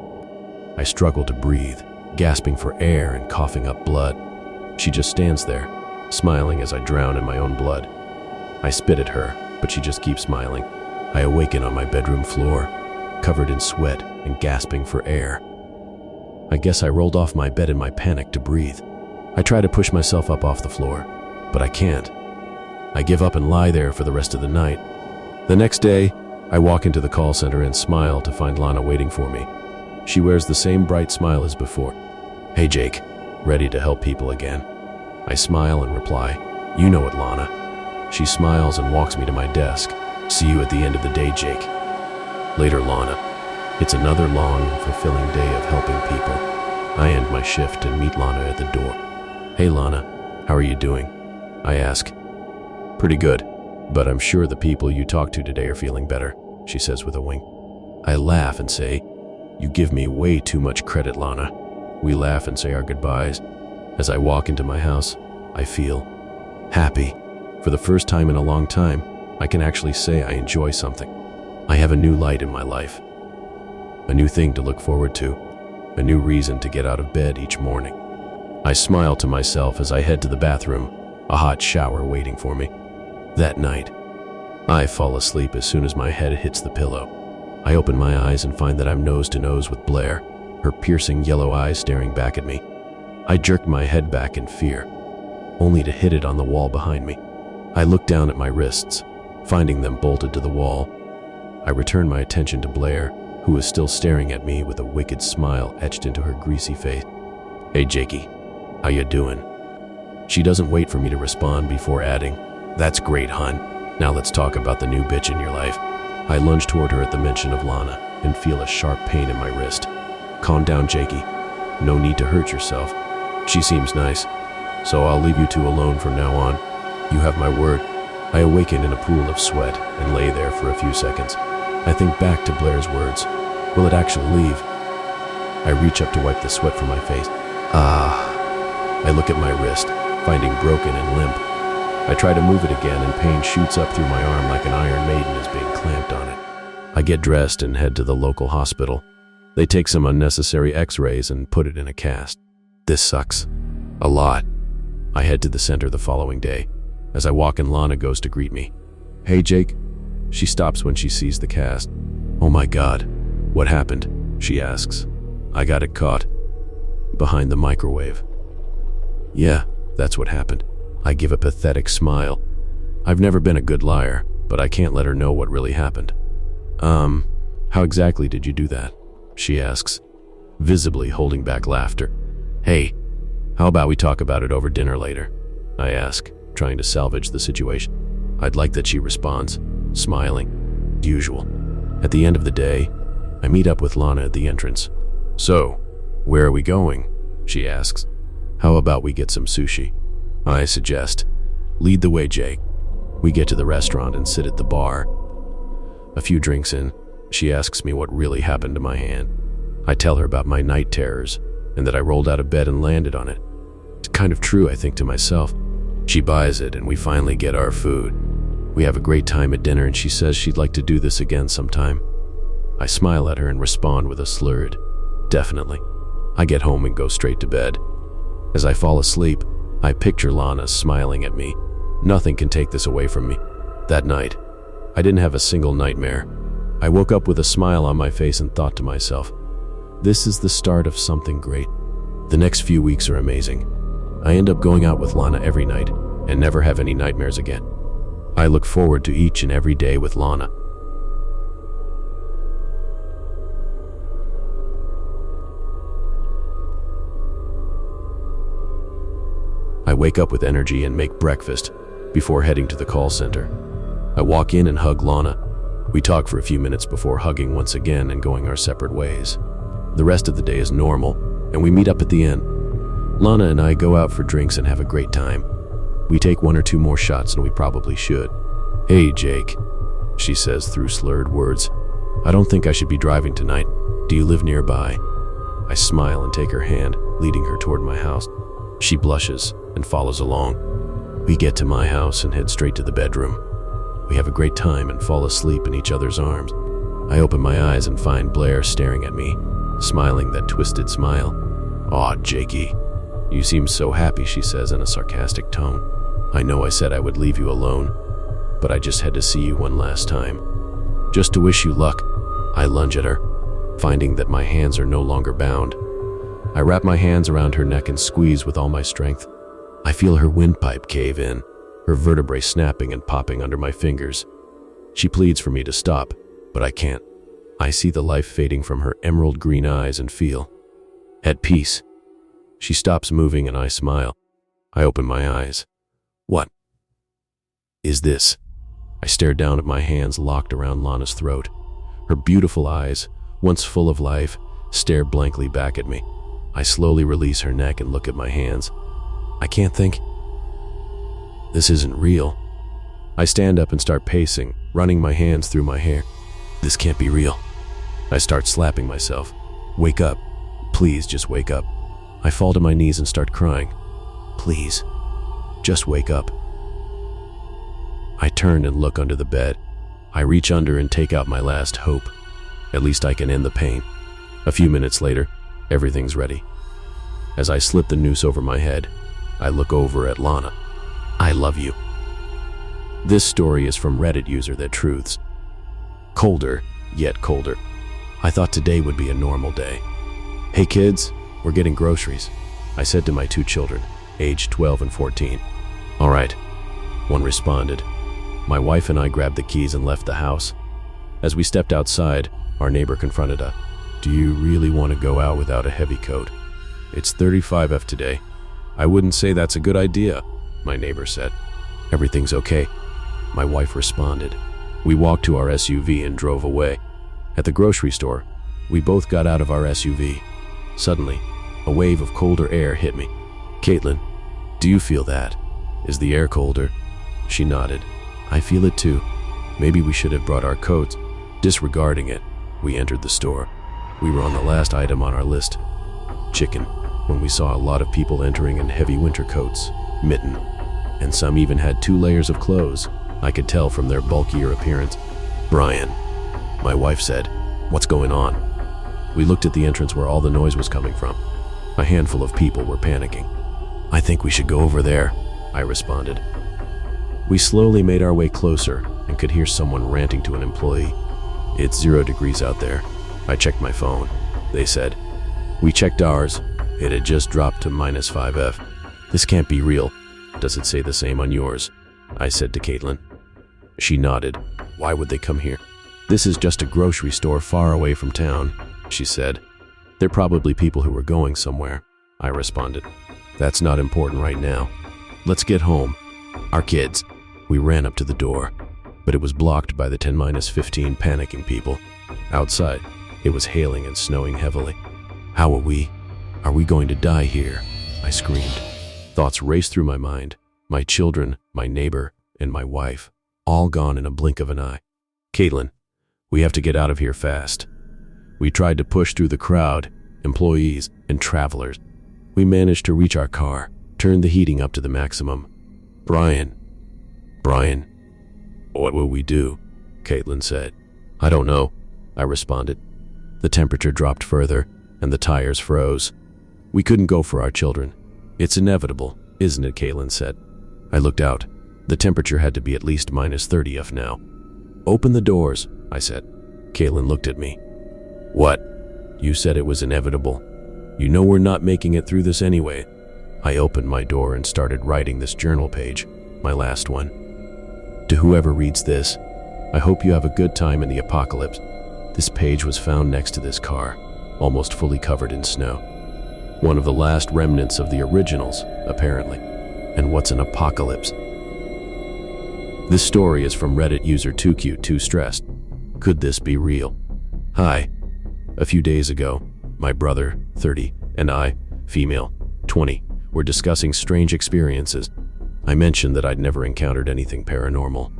I struggle to breathe, gasping for air and coughing up blood. She just stands there, smiling as I drown in my own blood. I spit at her, but she just keeps smiling. I awaken on my bedroom floor, covered in sweat and gasping for air. I guess I rolled off my bed in my panic to breathe. I try to push myself up off the floor, but I can't. I give up and lie there for the rest of the night. The next day, I walk into the call center and smile to find Lana waiting for me. She wears the same bright smile as before. "Hey Jake, ready to help people again?" I smile and reply, "You know it, Lana." She smiles and walks me to my desk. "See you at the end of the day, Jake." Later, Lana. It's another long and fulfilling day of helping people. I end my shift and meet Lana at the door. "Hey Lana, how are you doing?" I ask. "Pretty good, but I'm sure the people you talked to today are feeling better," she says with a wink. I laugh and say, "You give me way too much credit, Lana." We laugh and say our goodbyes. As I walk into my house, I feel happy. For the first time in a long time, I can actually say I enjoy something. I have a new light in my life, a new thing to look forward to, a new reason to get out of bed each morning. I smile to myself as I head to the bathroom, a hot shower waiting for me. That night, I fall asleep as soon as my head hits the pillow. I open my eyes and find that I'm nose to nose with Blair, her piercing yellow eyes staring back at me. I jerk my head back in fear, only to hit it on the wall behind me. I look down at my wrists, finding them bolted to the wall. I return my attention to Blair, who is still staring at me with a wicked smile etched into her greasy face. "Hey Jakey, how you doing?" She doesn't wait for me to respond before adding, "That's great, hun. Now let's talk about the new bitch in your life." I lunge toward her at the mention of Lana and feel a sharp pain in my wrist. "Calm down, Jakey. No need to hurt yourself. She seems nice, so I'll leave you two alone from now on. You have my word." I awaken in a pool of sweat and lay there for a few seconds. I think back to Blair's words. Will it actually leave? I reach up to wipe the sweat from my face. I look at my wrist, finding broken and limp. I try to move it again and pain shoots up through my arm like an Iron Maiden is being clamped on it. I get dressed and head to the local hospital. They take some unnecessary x-rays and put it in a cast. This sucks. A lot. I head to the center the following day. As I walk in, Lana goes to greet me. "Hey, Jake." She stops when she sees the cast. "Oh my God, what happened?" she asks. "I got it caught. Behind the microwave." "Yeah, that's what happened." I give a pathetic smile. I've never been a good liar, but I can't let her know what really happened. How exactly did you do that?" she asks, visibly holding back laughter. "Hey, how about we talk about it over dinner later?" I ask, trying to salvage the situation. I'd like that she responds, smiling. Usual. At the end of the day, I meet up with Lana at the entrance. "So, where are we going?" she asks. "How about we get some sushi?" I suggest. "Lead the way, Jake." We get to the restaurant and sit at the bar. A few drinks in, she asks me what really happened to my hand. I tell her about my night terrors and that I rolled out of bed and landed on it. It's kind of true, I think to myself. She buys it and we finally get our food. We have a great time at dinner and she says she'd like to do this again sometime. I smile at her and respond with a slurred, "Definitely." I get home and go straight to bed. As I fall asleep, I picture Lana smiling at me. Nothing can take this away from me. That night, I didn't have a single nightmare. I woke up with a smile on my face and thought to myself, this is the start of something great. The next few weeks are amazing. I end up going out with Lana every night and never have any nightmares again. I look forward to each and every day with Lana. I wake up with energy and make breakfast before heading to the call center. I walk in and hug Lana. We talk for a few minutes before hugging once again and going our separate ways. The rest of the day is normal, and we meet up at the inn. Lana and I go out for drinks and have a great time. We take one or two more shots, and we probably should. "Hey, Jake," she says through slurred words. "I don't think I should be driving tonight. Do you live nearby?" I smile and take her hand, leading her toward my house. She blushes and follows along. We get to my house and head straight to the bedroom. We have a great time and fall asleep in each other's arms. I open my eyes and find Blair staring at me, smiling that twisted smile. "Aw, Jakey, you seem so happy," she says in a sarcastic tone. "I know I said I would leave you alone, but I just had to see you one last time. Just to wish you luck." I lunge at her, finding that my hands are no longer bound. I wrap my hands around her neck and squeeze with all my strength. I feel her windpipe cave in, her vertebrae snapping and popping under my fingers. She pleads for me to stop, but I can't. I see the life fading from her emerald green eyes and feel at peace. She stops moving and I smile. I open my eyes. What is this? I stare down at my hands locked around Lana's throat. Her beautiful eyes, once full of life, stare blankly back at me. I slowly release her neck and look at my hands. I can't think. This isn't real. I stand up and start pacing, running my hands through my hair. This can't be real. I start slapping myself. Wake up. Please, just wake up. I fall to my knees and start crying. Please, just wake up. I turn and look under the bed. I reach under and take out my last hope. At least I can end the pain. A few minutes later, everything's ready. As I slip the noose over my head, I look over at Lana. I love you. This story is from Reddit user That Truths. Colder, yet colder. I thought today would be a normal day. Hey kids, we're getting groceries, I said to my two children, aged 12 and 14. All right, one responded. My wife and I grabbed the keys and left the house. As we stepped outside, our neighbor confronted us. Do you really want to go out without a heavy coat? It's 35°F today. I wouldn't say that's a good idea, my neighbor said. Everything's okay, my wife responded. We walked to our SUV and drove away. At the grocery store, we both got out of our SUV. Suddenly, a wave of colder air hit me. Caitlin, do you feel that? Is the air colder? She nodded. I feel it too. Maybe we should have brought our coats. Disregarding it, we entered the store. We were on the last item on our list, chicken, when we saw a lot of people entering in heavy winter coats, mitten, and some even had 2 layers of clothes. I could tell from their bulkier appearance. Brian, my wife said, what's going on? We looked at the entrance where all the noise was coming from. A handful of people were panicking. I think we should go over there, I responded. We slowly made our way closer and could hear someone ranting to an employee. It's 0 degrees out there. I checked my phone. They said. We checked ours. It had just dropped to -5 F. This can't be real. Does it say the same on yours? I said to Caitlin. She nodded. Why would they come here? This is just a grocery store far away from town, she said. They're probably people who were going somewhere, I responded. That's not important right now. Let's get home. Our kids. We ran up to the door, but it was blocked by the 10-15 panicking people. Outside, it was hailing and snowing heavily. How are we? Are we going to die here? I screamed. Thoughts raced through my mind. My children, my neighbor, and my wife, all gone in a blink of an eye. Caitlin, we have to get out of here fast. We tried to push through the crowd, employees, and travelers. We managed to reach our car, turned the heating up to the maximum. Brian, what will we do? Caitlin said. I don't know, I responded. The temperature dropped further, and the tires froze. We couldn't go for our children. It's inevitable, isn't it? Caitlin said. I looked out. The temperature had to be at least -30 F now. Open the doors, I said. Caitlin looked at me. What? You said it was inevitable. You know we're not making it through this anyway. I opened my door and started writing this journal page, my last one. To whoever reads this, I hope you have a good time in the apocalypse. This page was found next to this car, almost fully covered in snow. One of the last remnants of the originals, apparently. And what's an apocalypse? This story is from Reddit user 2Q2Stressed. Could this be real? Hi. A few days ago, my brother, 30, and I, female, 20, were discussing strange experiences. I mentioned that I'd never encountered anything paranormal,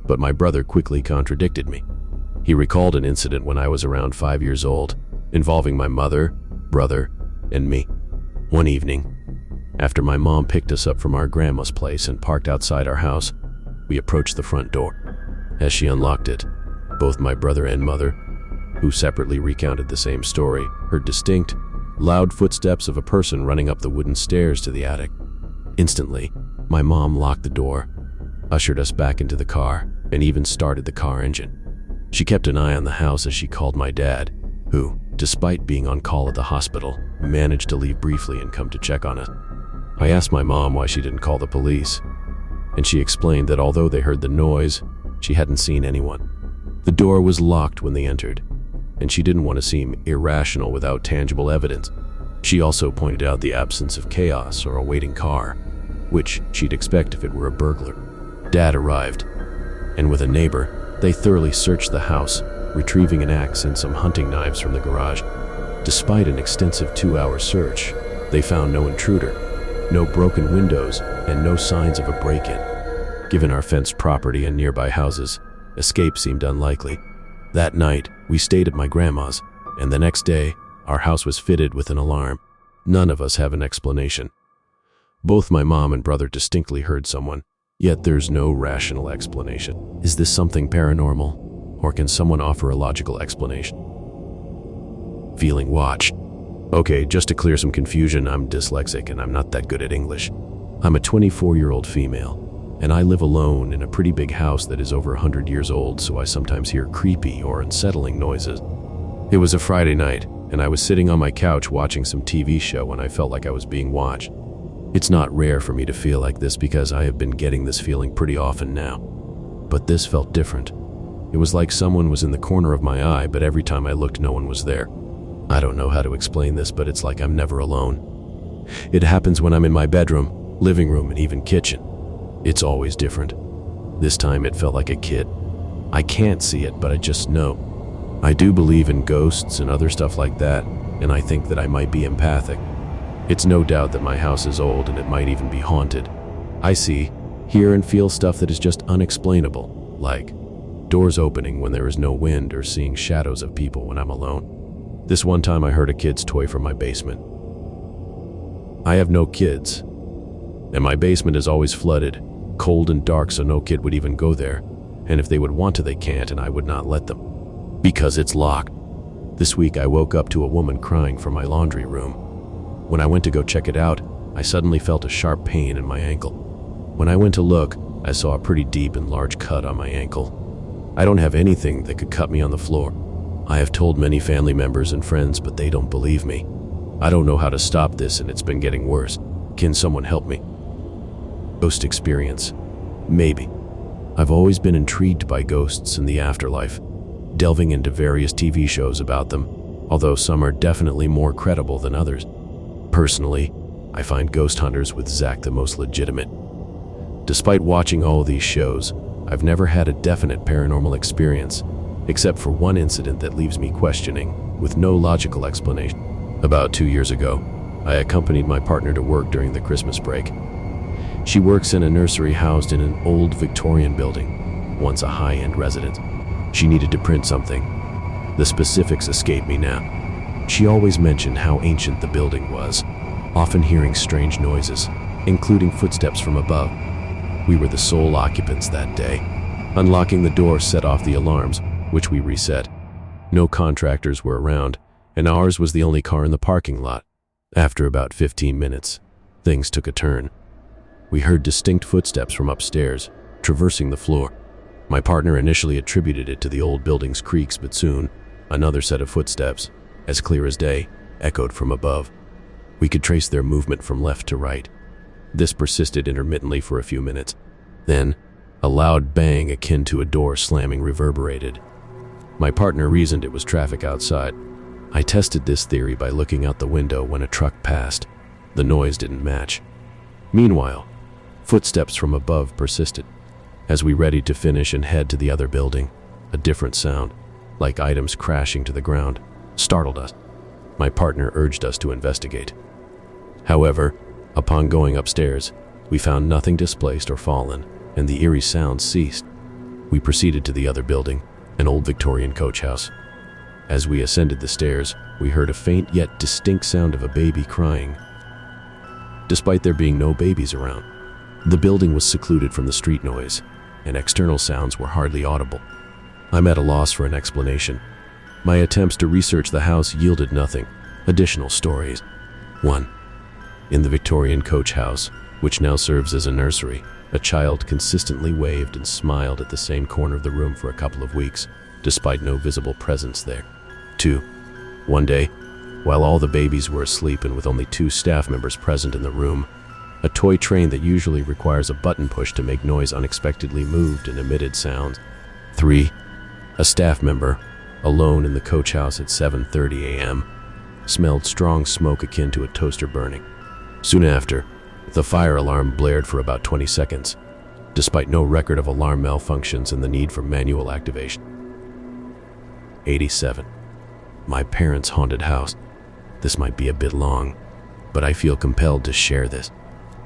but my brother quickly contradicted me. He recalled an incident when I was around 5 years old, involving my mother, brother, and me. One evening, after my mom picked us up from our grandma's place and parked outside our house, we approached the front door. As she unlocked it, both my brother and mother, who separately recounted the same story, heard distinct, loud footsteps of a person running up the wooden stairs to the attic. Instantly, my mom locked the door, ushered us back into the car, and even started the car engine. She kept an eye on the house as she called my dad, who, despite being on call at the hospital, managed to leave briefly and come to check on us. I asked my mom why she didn't call the police, and she explained that although they heard the noise, she hadn't seen anyone. The door was locked when they entered, and she didn't want to seem irrational without tangible evidence. She also pointed out the absence of chaos or a waiting car, which she'd expect if it were a burglar. Dad arrived, and with a neighbor, they thoroughly searched the house, retrieving an axe and some hunting knives from the garage. Despite an extensive 2-hour search, they found no intruder, no broken windows, and no signs of a break-in. Given our fenced property and nearby houses, escape seemed unlikely. That night, we stayed at my grandma's, and the next day, our house was fitted with an alarm. None of us have an explanation. Both my mom and brother distinctly heard someone, yet there's no rational explanation. Is this something paranormal, or can someone offer a logical explanation? Feeling watched. Okay, just to clear some confusion, I'm dyslexic and I'm not that good at English. I'm a 24-year-old female, and I live alone in a pretty big house that is over 100 years old, so I sometimes hear creepy or unsettling noises. It was a Friday night, and I was sitting on my couch watching some TV show when I felt like I was being watched. It's not rare for me to feel like this because I have been getting this feeling pretty often now. But this felt different. It was like someone was in the corner of my eye, but every time I looked, no one was there. I don't know how to explain this, but it's like I'm never alone. It happens when I'm in my bedroom, living room, and even kitchen. It's always different. This time it felt like a kid. I can't see it, but I just know. I do believe in ghosts and other stuff like that, and I think that I might be empathic. It's no doubt that my house is old and it might even be haunted. I see, hear, and feel stuff that is just unexplainable, like doors opening when there is no wind or seeing shadows of people when I'm alone. This one time I heard a kid's toy from my basement. I have no kids, and my basement is always flooded, cold and dark, so no kid would even go there, and if they would want to they can't, and I would not let them, because it's locked. This week I woke up to a woman crying from my laundry room. When I went to go check it out, I suddenly felt a sharp pain in my ankle. When I went to look, I saw a pretty deep and large cut on my ankle. I don't have anything that could cut me on the floor. I have told many family members and friends, but they don't believe me. I don't know how to stop this, and it's been getting worse. Can someone help me? Ghost experience. Maybe. I've always been intrigued by ghosts and the afterlife, delving into various TV shows about them, although some are definitely more credible than others. Personally, I find Ghost Hunters with Zach the most legitimate. Despite watching all these shows, I've never had a definite paranormal experience, except for one incident that leaves me questioning, with no logical explanation. About 2 years ago, I accompanied my partner to work during the Christmas break. She works in a nursery housed in an old Victorian building, once a high-end residence. She needed to print something. The specifics escape me now. She always mentioned how ancient the building was, often hearing strange noises, including footsteps from above. We were the sole occupants that day. Unlocking the door set off the alarms, which we reset. No contractors were around, and ours was the only car in the parking lot. After about 15 minutes, things took a turn. We heard distinct footsteps from upstairs, traversing the floor. My partner initially attributed it to the old building's creaks, but soon, another set of footsteps, as clear as day, echoed from above. We could trace their movement from left to right. This persisted intermittently for a few minutes. Then, a loud bang akin to a door slamming reverberated. My partner reasoned it was traffic outside. I tested this theory by looking out the window when a truck passed. The noise didn't match. Meanwhile, footsteps from above persisted. As we readied to finish and head to the other building, a different sound, like items crashing to the ground, startled us. My partner urged us to investigate. However, upon going upstairs, we found nothing displaced or fallen, and the eerie sound ceased. We proceeded to the other building, an old Victorian coach house. As we ascended the stairs, we heard a faint yet distinct sound of a baby crying. Despite there being no babies around, the building was secluded from the street noise, and external sounds were hardly audible. I'm at a loss for an explanation. My attempts to research the house yielded nothing. Additional stories. 1. In the Victorian coach house, which now serves as a nursery, a child consistently waved and smiled at the same corner of the room for a couple of weeks, despite no visible presence there. 2. One day, while all the babies were asleep and with only 2 staff members present in the room, a toy train that usually requires a button push to make noise unexpectedly moved and emitted sounds. 3. A staff member, alone in the coach house at 7:30 a.m., smelled strong smoke akin to a toaster burning. Soon after, the fire alarm blared for about 20 seconds, despite no record of alarm malfunctions and the need for manual activation. 87. My parents' haunted house. This might be a bit long, but I feel compelled to share this.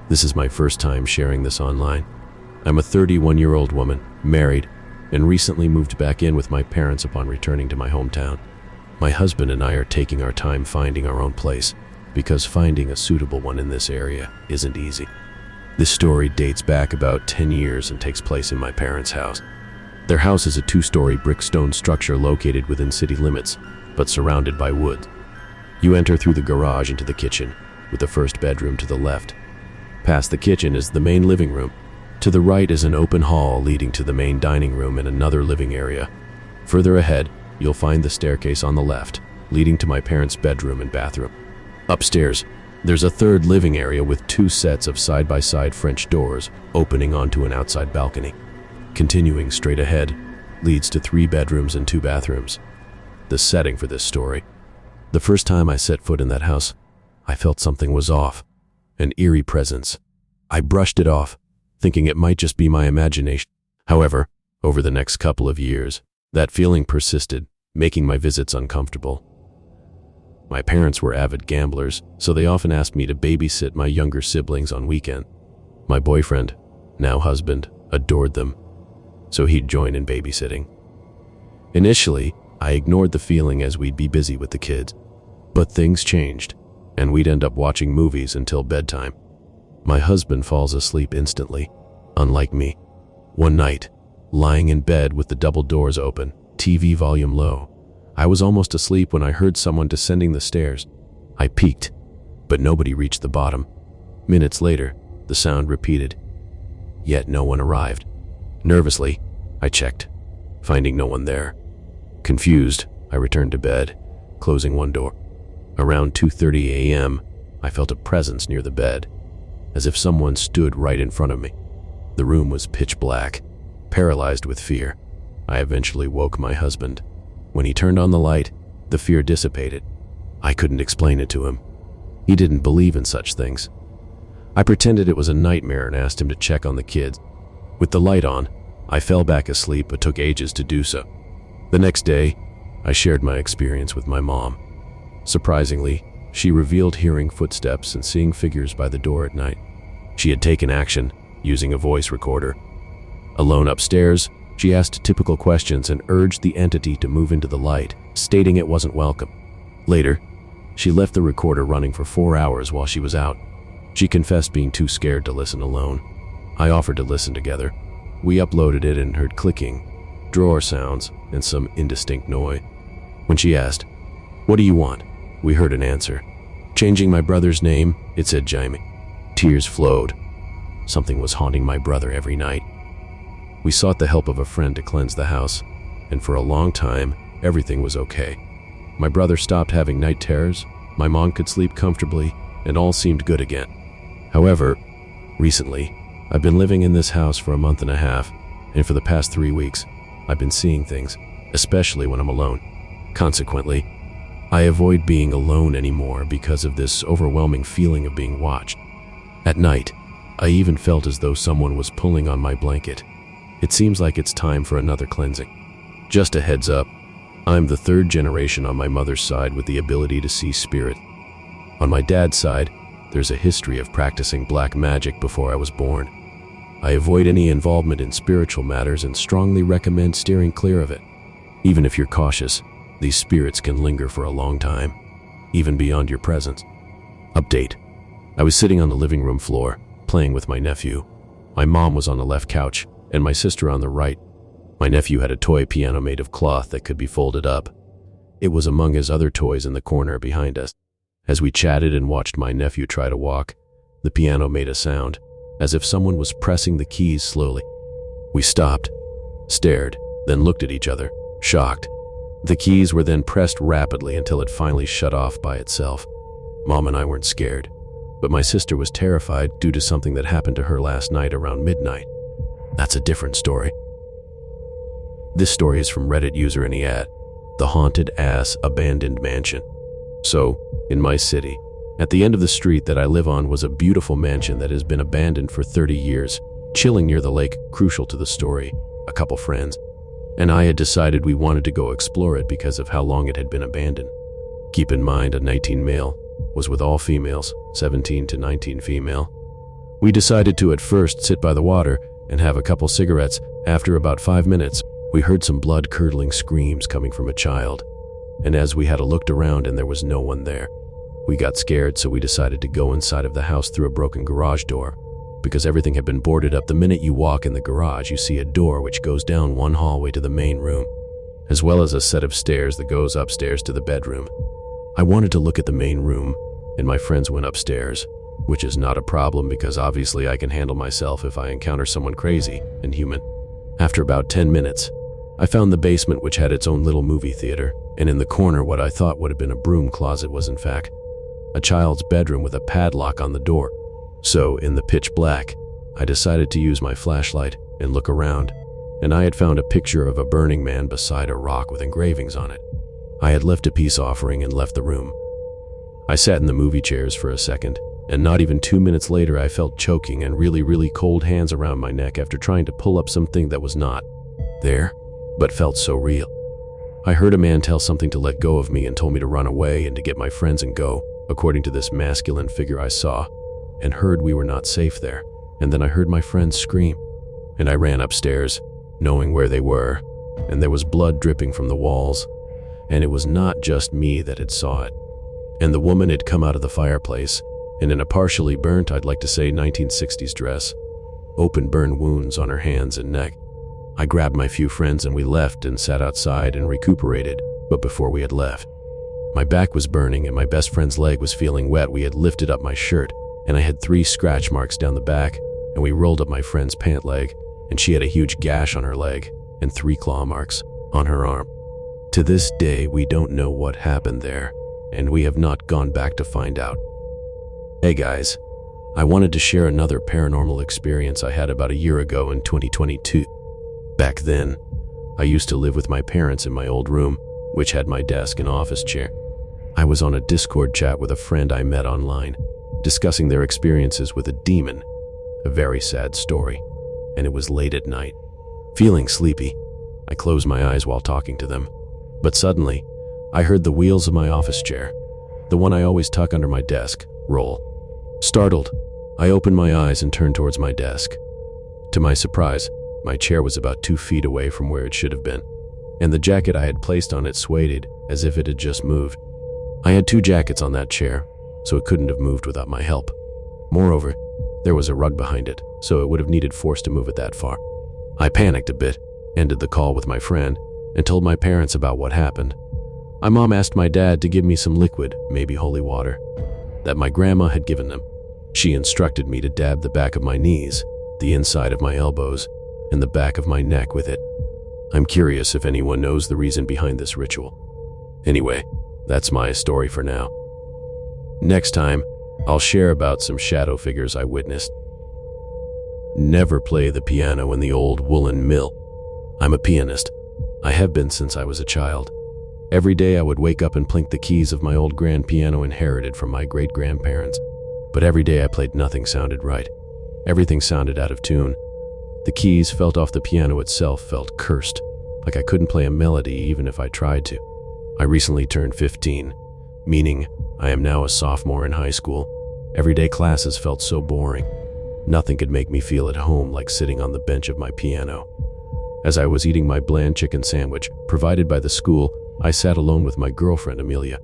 This is my first time sharing this online. I'm a 31-year-old woman, married, and recently moved back in with my parents upon returning to my hometown. My husband and I are taking our time finding our own place, because finding a suitable one in this area isn't easy. This story dates back about 10 years and takes place in my parents' house. Their house is a 2-story brick stone structure located within city limits, but surrounded by woods. You enter through the garage into the kitchen, with the first bedroom to the left. Past the kitchen is the main living room. To the right is an open hall leading to the main dining room and another living area. Further ahead, you'll find the staircase on the left, leading to my parents' bedroom and bathroom. Upstairs, there's a third living area with 2 sets of side-by-side French doors opening onto an outside balcony. Continuing straight ahead leads to 3 bedrooms and 2 bathrooms. The setting for this story. The first time I set foot in that house, I felt something was off. an eerie presence. I brushed it off, thinking it might just be my imagination. However, over the next couple of years, that feeling persisted, making my visits uncomfortable. My parents were avid gamblers, so they often asked me to babysit my younger siblings on weekends. My boyfriend, now husband, adored them, so he'd join in babysitting. Initially, I ignored the feeling as we'd be busy with the kids, but things changed, and we'd end up watching movies until bedtime. My husband falls asleep instantly, unlike me. One night, lying in bed with the double doors open, TV volume low, I was almost asleep when I heard someone descending the stairs. I peeked, but nobody reached the bottom. Minutes later, the sound repeated, yet no one arrived. Nervously, I checked, finding no one there. Confused, I returned to bed, closing one door. Around 2:30 a.m., I felt a presence near the bed, as if someone stood right in front of me. The room was pitch black. Paralyzed with fear, I eventually woke my husband. When he turned on the light, the fear dissipated. I couldn't explain it to him. He didn't believe in such things. I pretended it was a nightmare and asked him to check on the kids. With the light on, I fell back asleep but took ages to do so. The next day, I shared my experience with my mom. Surprisingly, she revealed hearing footsteps and seeing figures by the door at night. She had taken action, using a voice recorder. Alone upstairs, she asked typical questions and urged the entity to move into the light, stating it wasn't welcome. Later, she left the recorder running for 4 hours while she was out. She confessed being too scared to listen alone. I offered to listen together. We uploaded it and heard clicking, drawer sounds, and some indistinct noise. When she asked, "What do you want?" we heard an answer. Changing my brother's name, it said Ghasemi. Tears flowed. Something was haunting my brother every night. We sought the help of a friend to cleanse the house, and for a long time, everything was okay. My brother stopped having night terrors, my mom could sleep comfortably, and all seemed good again. However, recently, I've been living in this house for a month and a half, and for the past 3 weeks, I've been seeing things, especially when I'm alone. Consequently, I avoid being alone anymore because of this overwhelming feeling of being watched. At night, I even felt as though someone was pulling on my blanket. It seems like it's time for another cleansing. Just a heads up, I'm the third generation on my mother's side with the ability to see spirit. On my dad's side, there's a history of practicing black magic before I was born. I avoid any involvement in spiritual matters and strongly recommend steering clear of it. Even if you're cautious, these spirits can linger for a long time, even beyond your presence. Update. I was sitting on the living room floor, playing with my nephew. My mom was on the left couch, and my sister on the right. My nephew had a toy piano made of cloth that could be folded up. It was among his other toys in the corner behind us. As we chatted and watched my nephew try to walk, the piano made a sound, as if someone was pressing the keys slowly. We stopped, stared, then looked at each other, shocked. The keys were then pressed rapidly until it finally shut off by itself. Mom and I weren't scared, but my sister was terrified due to something that happened to her last night around midnight. That's a different story. This story is from Reddit user Aniad, the haunted ass abandoned mansion. So, in my city, at the end of the street that I live on was a beautiful mansion that has been abandoned for 30 years, chilling near the lake. Crucial to the story, a couple friends and I had decided we wanted to go explore it because of how long it had been abandoned. Keep in mind, a 19 male was with all females, 17 to 19 female. We decided to at first sit by the water and have a couple cigarettes. After about 5 minutes, we heard some blood-curdling screams coming from a child, and as we had looked around and there was no one there, we got scared, so we decided to go inside of the house through a broken garage door. Because everything had been boarded up, the minute you walk in the garage, you see a door which goes down one hallway to the main room, as well as a set of stairs that goes upstairs to the bedroom. I wanted to look at the main room, and my friends went upstairs, which is not a problem because obviously I can handle myself if I encounter someone crazy and human. After about 10 minutes, I found the basement, which had its own little movie theater, and in the corner what I thought would have been a broom closet was in fact a child's bedroom with a padlock on the door. So, in the pitch black, I decided to use my flashlight and look around, and I had found a picture of a burning man beside a rock with engravings on it. I had left a peace offering and left the room. I sat in the movie chairs for a second, And not even 2 minutes later, I felt choking and really cold hands around my neck after trying to pull up something that was not there, but felt so real. I heard a man tell something to let go of me and told me to run away and to get my friends and go, according to this masculine figure I saw, and heard we were not safe there. And then I heard my friends scream, and I ran upstairs, knowing where they were, and there was blood dripping from the walls, and it was not just me that had saw it. And the woman had come out of the fireplace, and in a partially burnt, I'd like to say 1960s dress, open burn wounds on her hands and neck. I grabbed my few friends and we left and sat outside and recuperated, but before we had left, my back was burning and my best friend's leg was feeling wet. We had lifted up my shirt, and I had 3 scratch marks down the back, and we rolled up my friend's pant leg, and she had a huge gash on her leg and 3 claw marks on her arm. To this day, we don't know what happened there, and we have not gone back to find out. Hey guys, I wanted to share another paranormal experience I had about a year ago in 2022. Back then, I used to live with my parents in my old room, which had my desk and office chair. I was on a Discord chat with a friend I met online, discussing their experiences with a demon, a very sad story, and it was late at night. Feeling sleepy, I closed my eyes while talking to them, but suddenly, I heard the wheels of my office chair, the one I always tuck under my desk, roll. Startled, I opened my eyes and turned towards my desk. To my surprise, my chair was about 2 feet away from where it should have been, and the jacket I had placed on it swayed as if it had just moved. I had 2 jackets on that chair, so it couldn't have moved without my help. Moreover, there was a rug behind it, so it would have needed force to move it that far. I panicked a bit, ended the call with my friend, and told my parents about what happened. My mom asked my dad to give me some liquid, maybe holy water, that my grandma had given them. She instructed me to dab the back of my knees, the inside of my elbows, and the back of my neck with it. I'm curious if anyone knows the reason behind this ritual. Anyway, that's my story for now. Next time, I'll share about some shadow figures I witnessed. Never play the piano in the old woolen mill. I'm a pianist. I have been since I was a child. Every day I would wake up and plink the keys of my old grand piano inherited from my great-grandparents. But every day I played, nothing sounded right. Everything sounded out of tune. The keys felt off, the piano itself felt cursed, like I couldn't play a melody even if I tried to. I recently turned 15, meaning I am now a sophomore in high school. Everyday classes felt so boring. Nothing could make me feel at home like sitting on the bench of my piano. As I was eating my bland chicken sandwich provided by the school, I sat alone with my girlfriend, Amelia.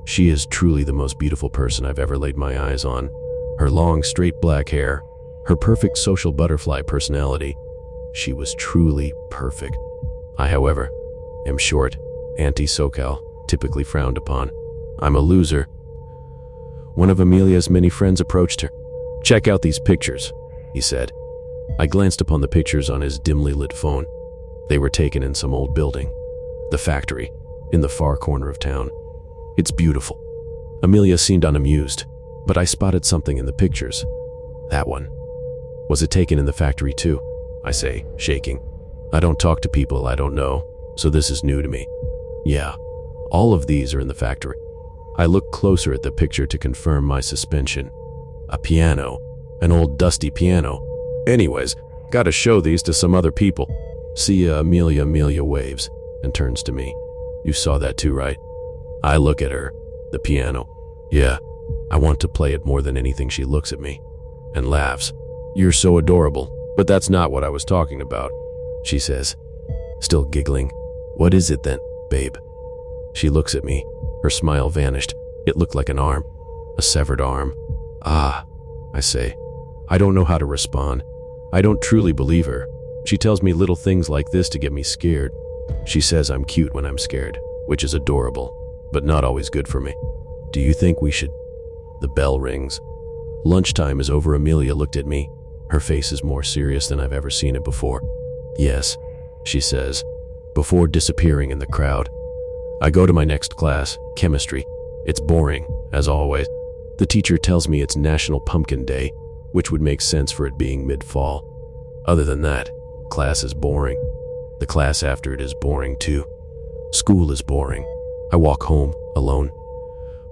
She is truly the most beautiful person I've ever laid my eyes on. Her long, straight black hair, her perfect social butterfly personality. She was truly perfect. I, however, am short, anti-SoCal, typically frowned upon. I'm a loser. One of Amelia's many friends approached her. "Check out these pictures," he said. I glanced upon the pictures on his dimly lit phone. They were taken in some old building, the factory, in the far corner of town. "It's beautiful." Amelia seemed unamused, but I spotted something in the pictures. "That one. Was it taken in the factory too?" I say, shaking. I don't talk to people I don't know, so this is new to me. "Yeah, all of these are in the factory." I looked closer at the picture to confirm my suspension. A piano, an old dusty piano. "Anyways, gotta show these to some other people. See ya, Amelia." Amelia waves and turns to me. "You saw that too, right?" I look at her, the piano. "Yeah, I want to play it more than anything." She looks at me and laughs. "You're so adorable, but that's not what I was talking about," she says, still giggling. "What is it then, babe?" She looks at me. Her smile vanished. It looked like an arm, a severed arm. "Ah," I say. I don't know how to respond. I don't truly believe her. She tells me little things like this to get me scared. She says I'm cute when I'm scared, which is adorable, but not always good for me. "Do you think we should?" The bell rings. Lunchtime is over. Amelia looked at me. Her face is more serious than I've ever seen it before. "Yes," she says, before disappearing in the crowd. I go to my next class, chemistry. It's boring, as always. The teacher tells me it's National Pumpkin Day, which would make sense for it being mid-fall. Other than that, class is boring. The class after it is boring too. School is boring. I walk home, alone.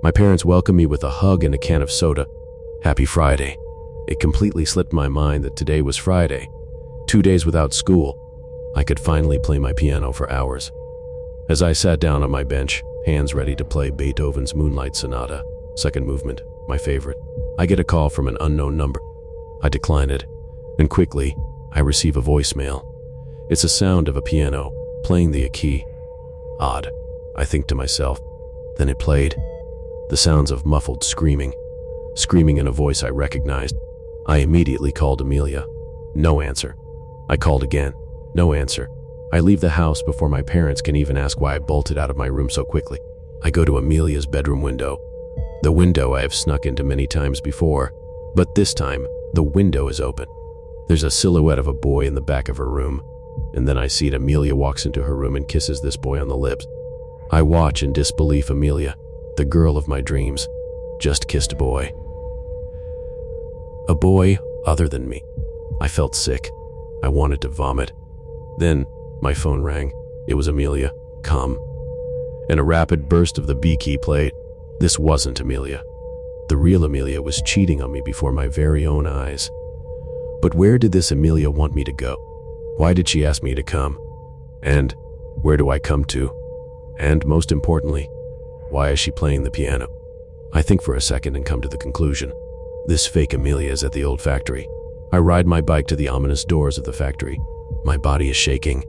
My parents welcome me with a hug and a can of soda. Happy Friday. It completely slipped my mind that today was Friday. 2 days without school. I could finally play my piano for hours. As I sat down on my bench, hands ready to play Beethoven's Moonlight Sonata, second movement, my favorite, I get a call from an unknown number. I decline it, and quickly, I receive a voicemail. It's a sound of a piano, playing the key. Odd, I think to myself. Then it played. The sounds of muffled screaming in a voice I recognized. I immediately called Amelia. No answer. I called again. No answer. I leave the house before my parents can even ask why I bolted out of my room so quickly. I go to Amelia's bedroom window. The window I have snuck into many times before, but this time, the window is open. There's a silhouette of a boy in the back of her room, and then I see Amelia walks into her room and kisses this boy on the lips. I watch in disbelief. Amelia, the girl of my dreams, just kissed a boy. A boy other than me. I felt sick. I wanted to vomit. Then, my phone rang. It was Amelia. Come. And a rapid burst of the B key played. This wasn't Amelia. The real Amelia was cheating on me before my very own eyes. But where did this Amelia want me to go? Why did she ask me to come? And where do I come to? And most importantly, why is she playing the piano? I think for a second and come to the conclusion. This fake Amelia is at the old factory. I ride my bike to the ominous doors of the factory. My body is shaking.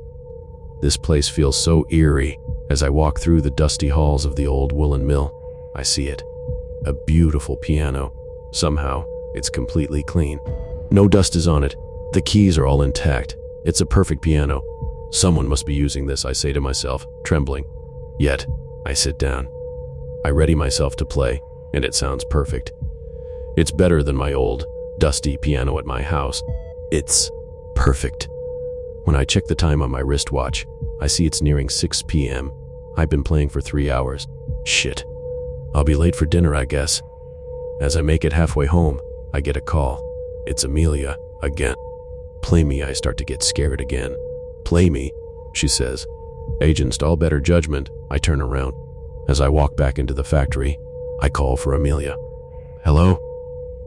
This place feels so eerie. As I walk through the dusty halls of the old woolen mill, I see it. A beautiful piano. Somehow, it's completely clean. No dust is on it. The keys are all intact. It's a perfect piano. Someone must be using this, I say to myself, trembling. Yet, I sit down. I ready myself to play, and it sounds perfect. It's better than my old, dusty piano at my house. It's perfect. When I check the time on my wristwatch, I see it's nearing 6 p.m. I've been playing for 3 hours. Shit. I'll be late for dinner, I guess. As I make it halfway home, I get a call. It's Amelia, again. Play me, I start to get scared again. Play me, she says. Against all better judgment, I turn around. As I walk back into the factory, I call for Amelia. Hello?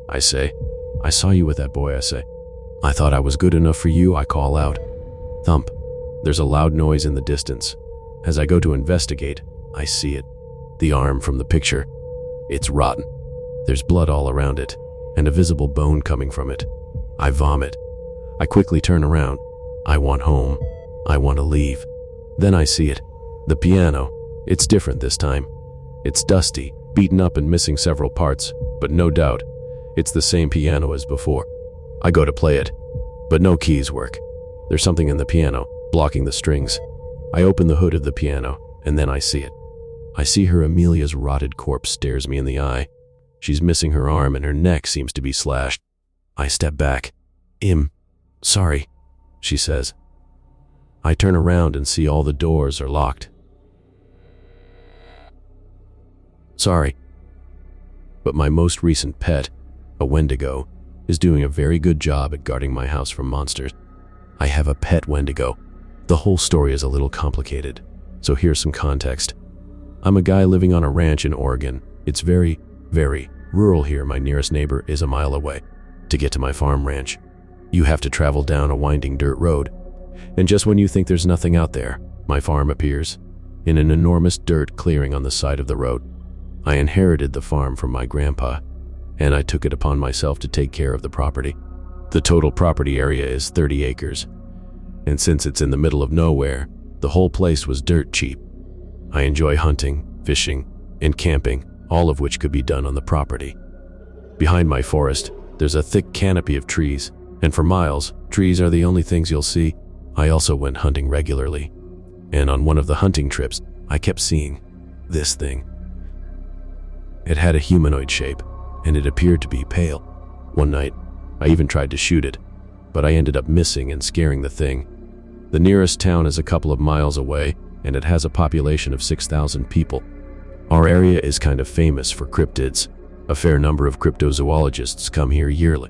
I say. I saw you with that boy, I say. I thought I was good enough for you, I call out. Thump. There's a loud noise in the distance. As I go to investigate, I see it. The arm from the picture. It's rotten. There's blood all around it, and a visible bone coming from it. I vomit. I quickly turn around. I want home. I want to leave. Then I see it. The piano. It's different this time. It's dusty, beaten up and missing several parts, but no doubt, it's the same piano as before. I go to play it, but no keys work. There's something in the piano, blocking the strings. I open the hood of the piano, and then I see it. I see her Amelia's rotted corpse stares me in the eye. She's missing her arm and her neck seems to be slashed. I step back. Sorry, she says. I turn around and see all the doors are locked. Sorry. But my most recent pet, a Wendigo, is doing a very good job at guarding my house from monsters. I have a pet Wendigo. The whole story is a little complicated, so here's some context. I'm a guy living on a ranch in Oregon. It's very, very rural here. My nearest neighbor is a mile away. To get to my farm ranch, you have to travel down a winding dirt road. And just when you think there's nothing out there, my farm appears in an enormous dirt clearing on the side of the road. I inherited the farm from my grandpa, and I took it upon myself to take care of the property. The total property area is 30 acres, and since it's in the middle of nowhere, the whole place was dirt cheap. I enjoy hunting, fishing, and camping, all of which could be done on the property. Behind my forest, there's a thick canopy of trees, and for miles, trees are the only things you'll see. I also went hunting regularly, and on one of the hunting trips, I kept seeing this thing. It had a humanoid shape, and it appeared to be pale. One night, I even tried to shoot it, but I ended up missing and scaring the thing. The nearest town is a couple of miles away, and it has a population of 6,000 people. Our area is kind of famous for cryptids. A fair number of cryptozoologists come here yearly.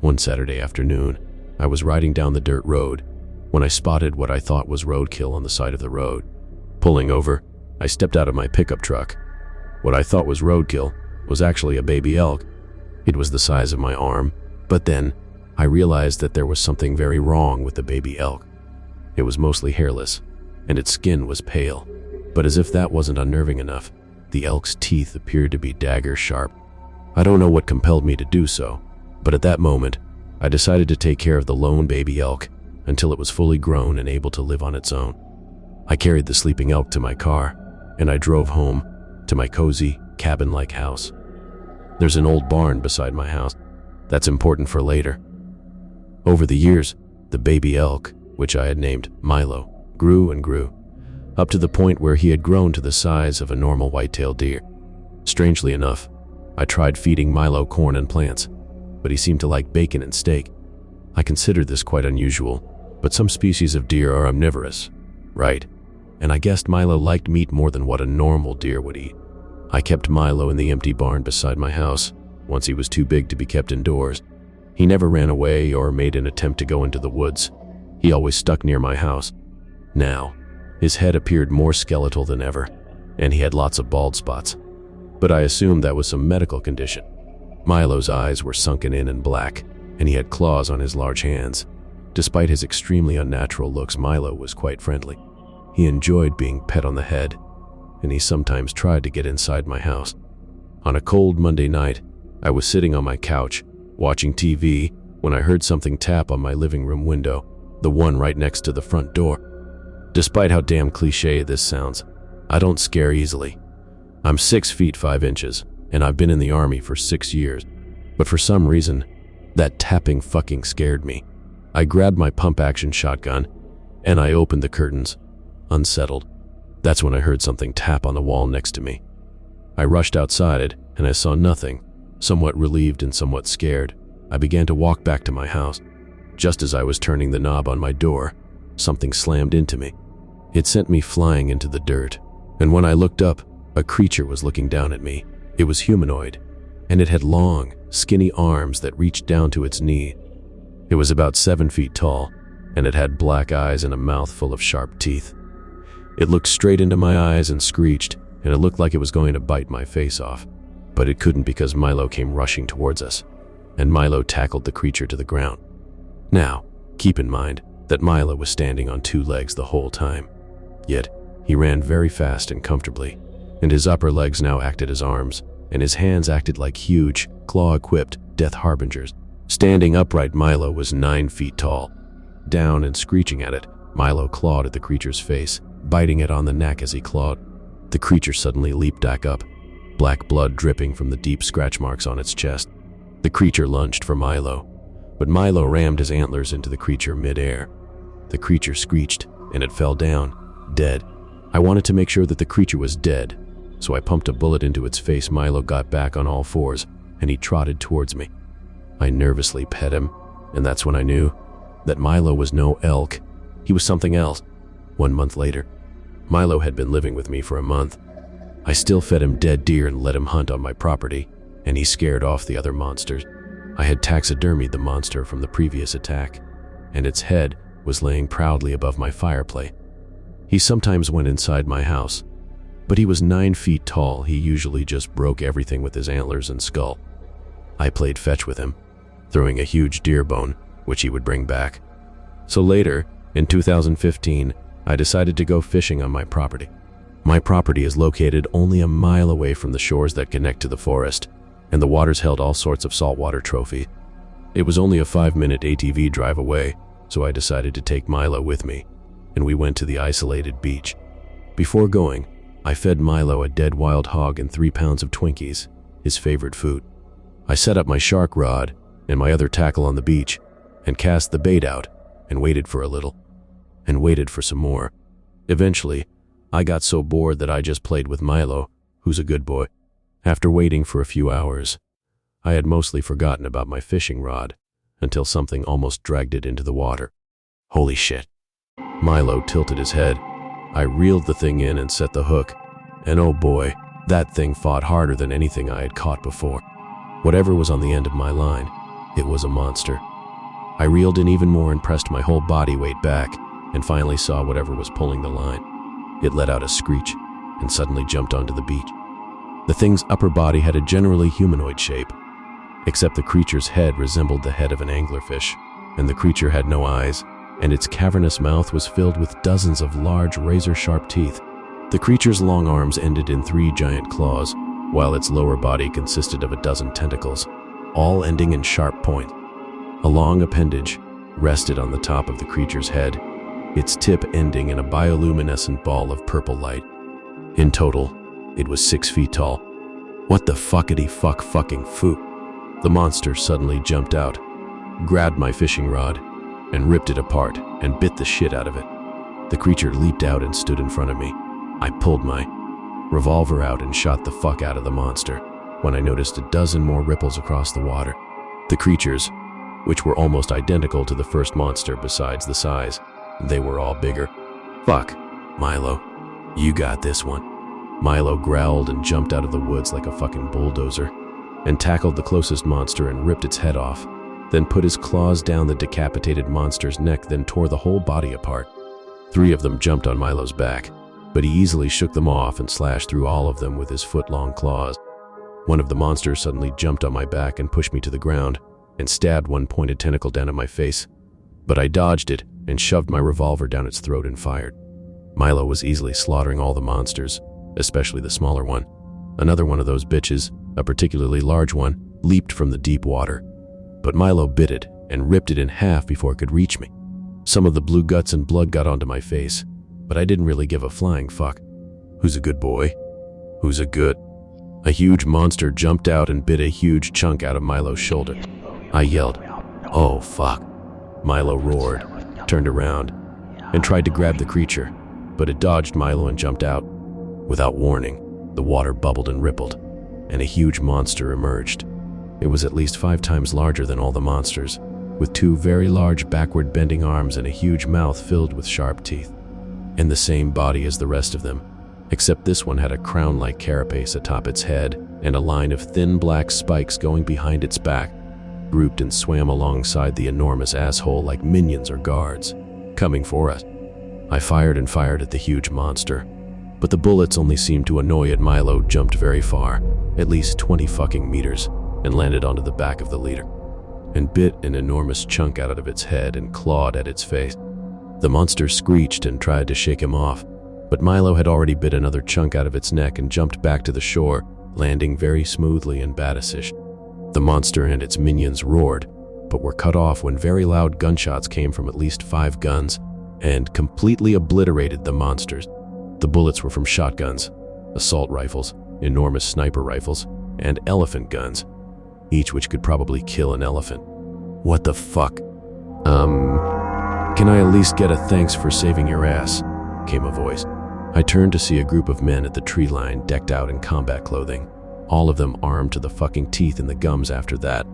One Saturday afternoon, I was riding down the dirt road when I spotted what I thought was roadkill on the side of the road. Pulling over, I stepped out of my pickup truck. What I thought was roadkill was actually a baby elk. It was the size of my arm, but then I realized that there was something very wrong with the baby elk. It was mostly hairless, and its skin was pale. But as if that wasn't unnerving enough, the elk's teeth appeared to be dagger sharp. I don't know what compelled me to do so, but at that moment, I decided to take care of the lone baby elk until it was fully grown and able to live on its own. I carried the sleeping elk to my car, and I drove home to my cozy, cabin-like house. There's an old barn beside my house. That's important for later. Over the years, the baby elk, which I had named Milo, grew and grew, up to the point where he had grown to the size of a normal white-tailed deer. Strangely enough, I tried feeding Milo corn and plants, but he seemed to like bacon and steak. I considered this quite unusual, but some species of deer are omnivorous, right? And I guessed Milo liked meat more than what a normal deer would eat. I kept Milo in the empty barn beside my house. Once he was too big to be kept indoors. He never ran away or made an attempt to go into the woods. He always stuck near my house. Now, his head appeared more skeletal than ever, and he had lots of bald spots. But I assumed that was some medical condition. Milo's eyes were sunken in and black, and he had claws on his large hands. Despite his extremely unnatural looks, Milo was quite friendly. He enjoyed being pet on the head, and he sometimes tried to get inside my house. On a cold Monday night, I was sitting on my couch, watching TV, when I heard something tap on my living room window, the one right next to the front door. Despite how damn cliche this sounds, I don't scare easily. I'm 6 feet 5 inches, and I've been in the army for 6 years. But for some reason, that tapping fucking scared me. I grabbed my pump-action shotgun, and I opened the curtains, unsettled. That's when I heard something tap on the wall next to me. I rushed outside, and I saw nothing. Somewhat relieved and somewhat scared, I began to walk back to my house. Just as I was turning the knob on my door, something slammed into me. It sent me flying into the dirt, and when I looked up, a creature was looking down at me. It was humanoid, and it had long, skinny arms that reached down to its knee. It was about 7 feet tall, and it had black eyes and a mouth full of sharp teeth. It looked straight into my eyes and screeched, and it looked like it was going to bite my face off. But it couldn't because Milo came rushing towards us, and Milo tackled the creature to the ground. Now, keep in mind that Milo was standing on 2 legs the whole time. Yet, he ran very fast and comfortably, and his upper legs now acted as arms, and his hands acted like huge, claw-equipped death harbingers. Standing upright, Milo was 9 feet tall. Down and screeching at it, Milo clawed at the creature's face, biting it on the neck as he clawed. The creature suddenly leaped back up, black blood dripping from the deep scratch marks on its chest. The creature lunged for Milo, but Milo rammed his antlers into the creature mid-air. The creature screeched, and it fell down, dead. I wanted to make sure that the creature was dead, so I pumped a bullet into its face. Milo got back on all fours, and he trotted towards me. I nervously pet him, and that's when I knew that Milo was no elk. He was something else. 1 month later, Milo had been living with me for a month. I still fed him dead deer and let him hunt on my property, and he scared off the other monsters. I had taxidermied the monster from the previous attack, and its head was laying proudly above my fireplace. He sometimes went inside my house, but he was 9 feet tall. He usually just broke everything with his antlers and skull. I played fetch with him, throwing a huge deer bone, which he would bring back. So later, in 2015, I decided to go fishing on my property. My property is located only a mile away from the shores that connect to the forest, and the waters held all sorts of saltwater trophies. It was only a 5-minute ATV drive away, so I decided to take Milo with me, and we went to the isolated beach. Before going, I fed Milo a dead wild hog and 3 pounds of Twinkies, his favorite food. I set up my shark rod and my other tackle on the beach, and cast the bait out, and waited for a little, and waited for some more. Eventually, I got so bored that I just played with Milo, who's a good boy. After waiting for a few hours, I had mostly forgotten about my fishing rod until something almost dragged it into the water. Holy shit. Milo tilted his head. I reeled the thing in and set the hook, and oh boy, that thing fought harder than anything I had caught before. Whatever was on the end of my line, it was a monster. I reeled in even more and pressed my whole body weight back, and finally saw whatever was pulling the line. It let out a screech and suddenly jumped onto the beach. The thing's upper body had a generally humanoid shape. except the creature's head resembled the head of an anglerfish, and the creature had no eyes, and its cavernous mouth was filled with dozens of large razor-sharp teeth. The creature's long arms ended in 3 giant claws, while its lower body consisted of a dozen tentacles, all ending in sharp points. A long appendage rested on the top of the creature's head, its tip ending in a bioluminescent ball of purple light. In total, it was 6 feet tall. What the fuckity fucking foo? The monster suddenly jumped out, grabbed my fishing rod, and ripped it apart and bit the shit out of it. The creature leaped out and stood in front of me. I pulled my revolver out and shot the fuck out of the monster when I noticed a dozen more ripples across the water. The creatures, which were almost identical to the first monster besides the size, they were all bigger. Fuck, Milo, you got this one. Milo growled and jumped out of the woods like a fucking bulldozer and tackled the closest monster and ripped its head off, then put his claws down the decapitated monster's neck, then tore the whole body apart. 3 of them jumped on Milo's back, but he easily shook them off and slashed through all of them with his foot-long claws. One of the monsters suddenly jumped on my back and pushed me to the ground and stabbed one pointed tentacle down at my face, but I dodged it and shoved my revolver down its throat and fired. Milo was easily slaughtering all the monsters, especially the smaller one. Another one of those bitches, a particularly large one, leaped from the deep water, but Milo bit it and ripped it in half before it could reach me. Some of the blue guts and blood got onto my face, but I didn't really give a flying fuck. Who's a good boy? Who's a good? A huge monster jumped out and bit a huge chunk out of Milo's shoulder. I yelled, "Oh fuck." Milo roared, turned around, and tried to grab the creature, but it dodged Milo and jumped out. Without warning, the water bubbled and rippled, and a huge monster emerged. It was at least 5 times larger than all the monsters, with 2 very large backward-bending arms and a huge mouth filled with sharp teeth, and the same body as the rest of them, except this one had a crown-like carapace atop its head and a line of thin black spikes going behind its back, grouped and swam alongside the enormous asshole like minions or guards, coming for us. I fired and fired at the huge monster, but the bullets only seemed to annoy it. Milo jumped very far, at least 20 fucking meters, and landed onto the back of the leader, and bit an enormous chunk out of its head and clawed at its face. The monster screeched and tried to shake him off, but Milo had already bit another chunk out of its neck and jumped back to the shore, landing very smoothly and badassish. The monster and its minions roared, but were cut off when very loud gunshots came from at least 5 guns and completely obliterated the monsters. The bullets were from shotguns, assault rifles, enormous sniper rifles, and elephant guns, each which could probably kill an elephant. What the fuck? Can I at least get a thanks for saving your ass? Came a voice. I turned to see a group of men at the tree line decked out in combat clothing, all of them armed to the fucking teeth in the gums after that.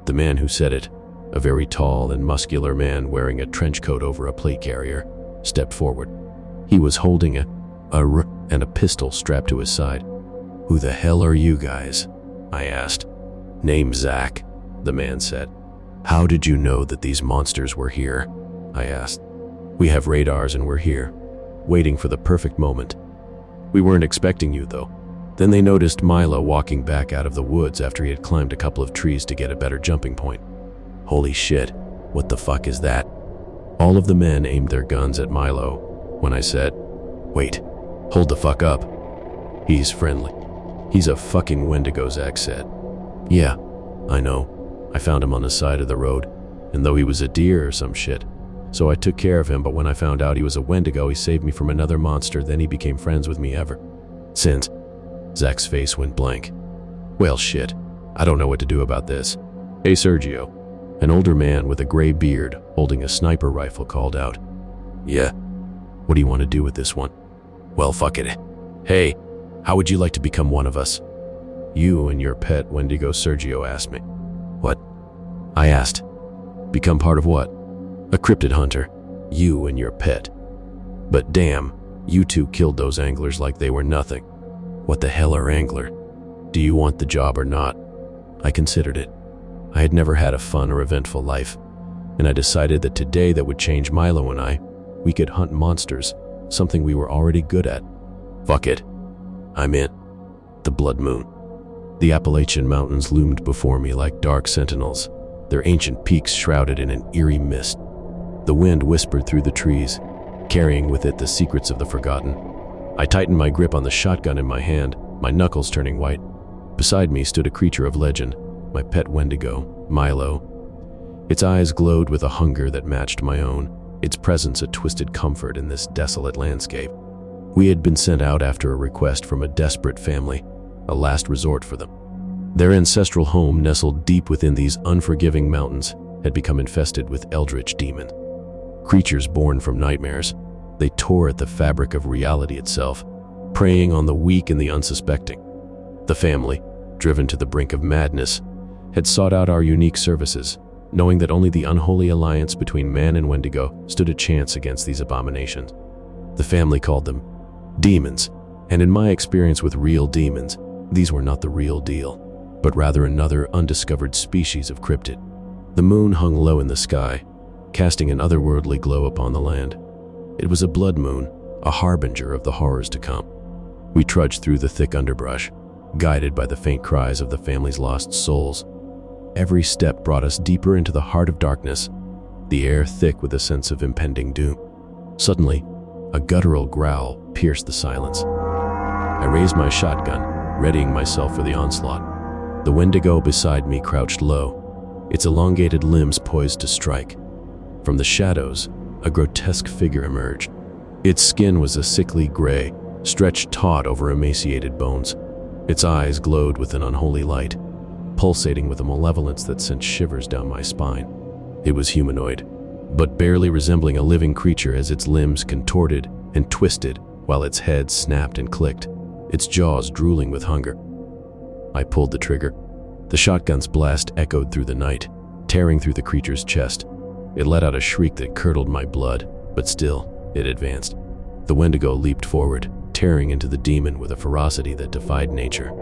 The man who said it, a very tall and muscular man wearing a trench coat over a plate carrier, stepped forward. He was holding a pistol strapped to his side. "Who the hell are you guys?" I asked. "Name's Zach," the man said. "How did you know that these monsters were here?" I asked. "We have radars and we're here, waiting for the perfect moment. We weren't expecting you, though." Then they noticed Milo walking back out of the woods after he had climbed a couple of trees to get a better jumping point. "Holy shit, what the fuck is that?" All of the men aimed their guns at Milo when I said, "Wait, hold the fuck up. He's friendly. He's a fucking Wendigo," Zach said. "Yeah, I know. I found him on the side of the road, and though he was a deer or some shit, so I took care of him, but when I found out he was a Wendigo, he saved me from another monster, then he became friends with me ever since." Zach's face went blank. "Well, shit. I don't know what to do about this." "Hey, Sergio," an older man with a gray beard holding a sniper rifle called out. "Yeah? What do you want to do with this one?" "Well, fuck it. Hey, how would you like to become one of us?" "You and your pet Wendigo," Sergio asked me. "What?" I asked. "Become part of what?" "A cryptid hunter. You and your pet." "But damn, you two killed those anglers like they were nothing." "What the hell are angler? Do you want the job or not?" I considered it. I had never had a fun or eventful life, and I decided that today that would change. Milo and I, we could hunt monsters, something we were already good at. Fuck it. I'm in. The blood moon. The Appalachian Mountains loomed before me like dark sentinels, their ancient peaks shrouded in an eerie mist. The wind whispered through the trees, carrying with it the secrets of the forgotten. I tightened my grip on the shotgun in my hand, my knuckles turning white. Beside me stood a creature of legend, my pet Wendigo, Milo. Its eyes glowed with a hunger that matched my own, its presence a twisted comfort in this desolate landscape. We had been sent out after a request from a desperate family, a last resort for them. Their ancestral home, nestled deep within these unforgiving mountains, had become infested with eldritch demons. Creatures born from nightmares, they tore at the fabric of reality itself, preying on the weak and the unsuspecting. The family, driven to the brink of madness, had sought out our unique services, knowing that only the unholy alliance between man and Wendigo stood a chance against these abominations. The family called them demons, and in my experience with real demons, these were not the real deal, but rather another undiscovered species of cryptid. The moon hung low in the sky, casting an otherworldly glow upon the land. It was a blood moon, a harbinger of the horrors to come. We trudged through the thick underbrush, guided by the faint cries of the family's lost souls. Every step brought us deeper into the heart of darkness, the air thick with a sense of impending doom. Suddenly, a guttural growl pierced the silence. I raised my shotgun, readying myself for the onslaught. The Wendigo beside me crouched low, its elongated limbs poised to strike. From the shadows, a grotesque figure emerged. Its skin was a sickly gray, stretched taut over emaciated bones. Its eyes glowed with an unholy light, pulsating with a malevolence that sent shivers down my spine. It was humanoid, but barely resembling a living creature as its limbs contorted and twisted while its head snapped and clicked, its jaws drooling with hunger. I pulled the trigger. The shotgun's blast echoed through the night, tearing through the creature's chest. It let out a shriek that curdled my blood, but still, it advanced. The Wendigo leaped forward, tearing into the demon with a ferocity that defied nature.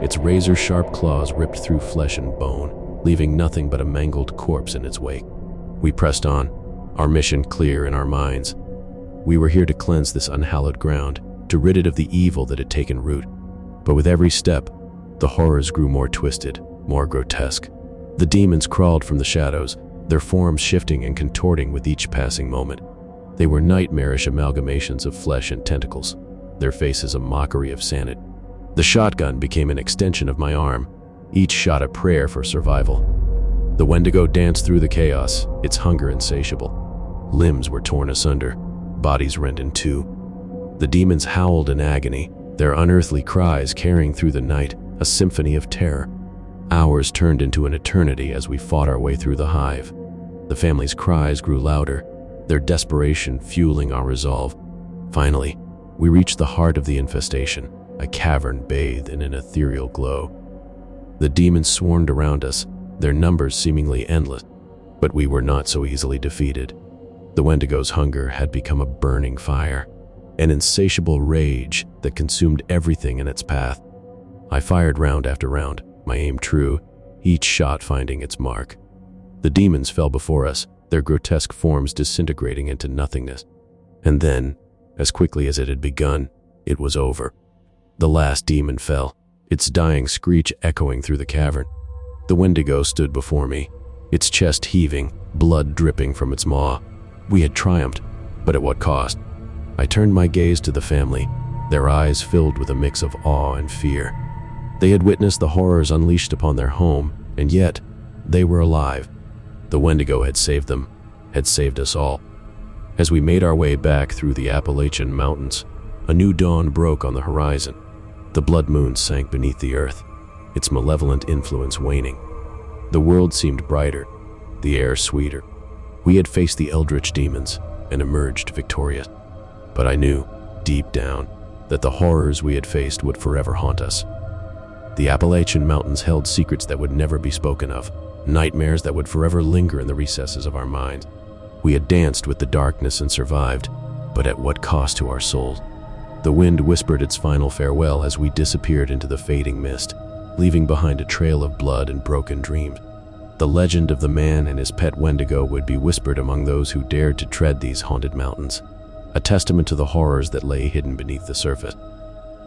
Its razor-sharp claws ripped through flesh and bone, leaving nothing but a mangled corpse in its wake. We pressed on, our mission clear in our minds. We were here to cleanse this unhallowed ground, to rid it of the evil that had taken root. But with every step, the horrors grew more twisted, more grotesque. The demons crawled from the shadows, their forms shifting and contorting with each passing moment. They were nightmarish amalgamations of flesh and tentacles, their faces a mockery of sanity. The shotgun became an extension of my arm, each shot a prayer for survival. The Wendigo danced through the chaos, its hunger insatiable. Limbs were torn asunder, bodies rent in two. The demons howled in agony, their unearthly cries carrying through the night, a symphony of terror. Hours turned into an eternity as we fought our way through the hive. The family's cries grew louder, their desperation fueling our resolve. Finally, we reached the heart of the infestation, a cavern bathed in an ethereal glow. The demons swarmed around us, their numbers seemingly endless, but we were not so easily defeated. The Wendigo's hunger had become a burning fire, an insatiable rage that consumed everything in its path. I fired round after round, my aim true, each shot finding its mark. The demons fell before us, their grotesque forms disintegrating into nothingness. And then, as quickly as it had begun, it was over. The last demon fell, its dying screech echoing through the cavern. The Wendigo stood before me, its chest heaving, blood dripping from its maw. We had triumphed, but at what cost? I turned my gaze to the family, their eyes filled with a mix of awe and fear. They had witnessed the horrors unleashed upon their home, and yet, they were alive. The Wendigo had saved them, had saved us all. As we made our way back through the Appalachian Mountains, a new dawn broke on the horizon. The blood moon sank beneath the earth, its malevolent influence waning. The world seemed brighter, the air sweeter. We had faced the eldritch demons and emerged victorious. But I knew, deep down, that the horrors we had faced would forever haunt us. The Appalachian Mountains held secrets that would never be spoken of, nightmares that would forever linger in the recesses of our minds. We had danced with the darkness and survived, but at what cost to our souls? The wind whispered its final farewell as we disappeared into the fading mist, leaving behind a trail of blood and broken dreams. The legend of the man and his pet Wendigo would be whispered among those who dared to tread these haunted mountains, a testament to the horrors that lay hidden beneath the surface.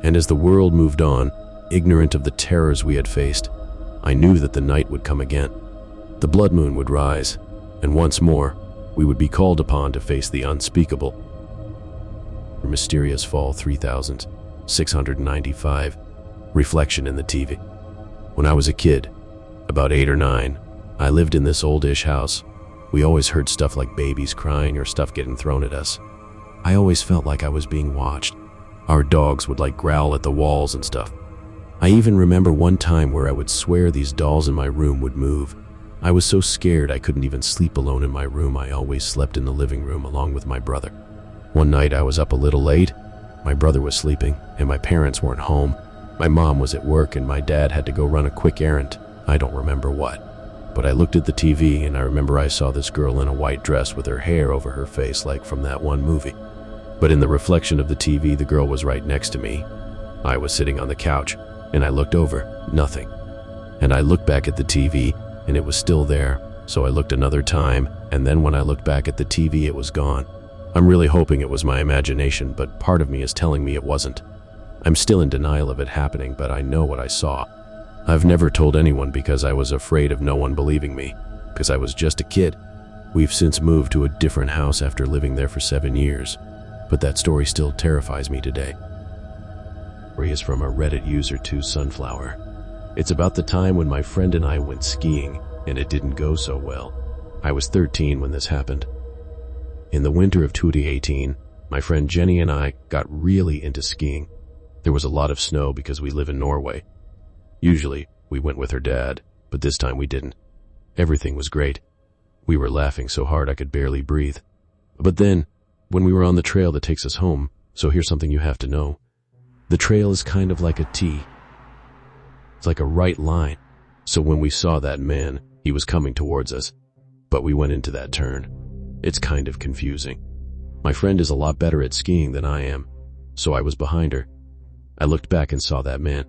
And as the world moved on, Ignorant of the terrors we had faced, I knew that the night would come again. The blood moon would rise, and once more, we would be called upon to face the unspeakable. Mysterious Fall 3695. Reflection in the TV. When I was a kid, about 8 or 9, I lived in this oldish house. We always heard stuff like babies crying or stuff getting thrown at us. I always felt like I was being watched. Our dogs would growl at the walls and stuff. I even remember one time where I would swear these dolls in my room would move. I was so scared I couldn't even sleep alone in my room. I always slept in the living room along with my brother. One night I was up a little late. My brother was sleeping and my parents weren't home. My mom was at work and my dad had to go run a quick errand. I don't remember what. But I looked at the TV and I remember I saw this girl in a white dress with her hair over her face like from that one movie. But in the reflection of the TV, the girl was right next to me. I was sitting on the couch and I looked over, nothing. And I looked back at the TV and it was still there. So I looked another time, and then when I looked back at the TV, it was gone. I'm really hoping it was my imagination, but part of me is telling me it wasn't. I'm still in denial of it happening, but I know what I saw. I've never told anyone because I was afraid of no one believing me, because I was just a kid. We've since moved to a different house after living there for 7 years, but that story still terrifies me today. The story is from a Reddit user, 2Sunflower. It's about the time when my friend and I went skiing, and it didn't go so well. I was 13 when this happened. In the winter of 2018, my friend Jenny and I got really into skiing. There was a lot of snow because we live in Norway. Usually, we went with her dad, but this time we didn't. Everything was great. We were laughing so hard I could barely breathe. But then, when we were on the trail that takes us home, so here's something you have to know. The trail is kind of like a T. It's like a right line. So when we saw that man, he was coming towards us. But we went into that turn. It's kind of confusing. My friend is a lot better at skiing than I am, so I was behind her. I looked back and saw that man.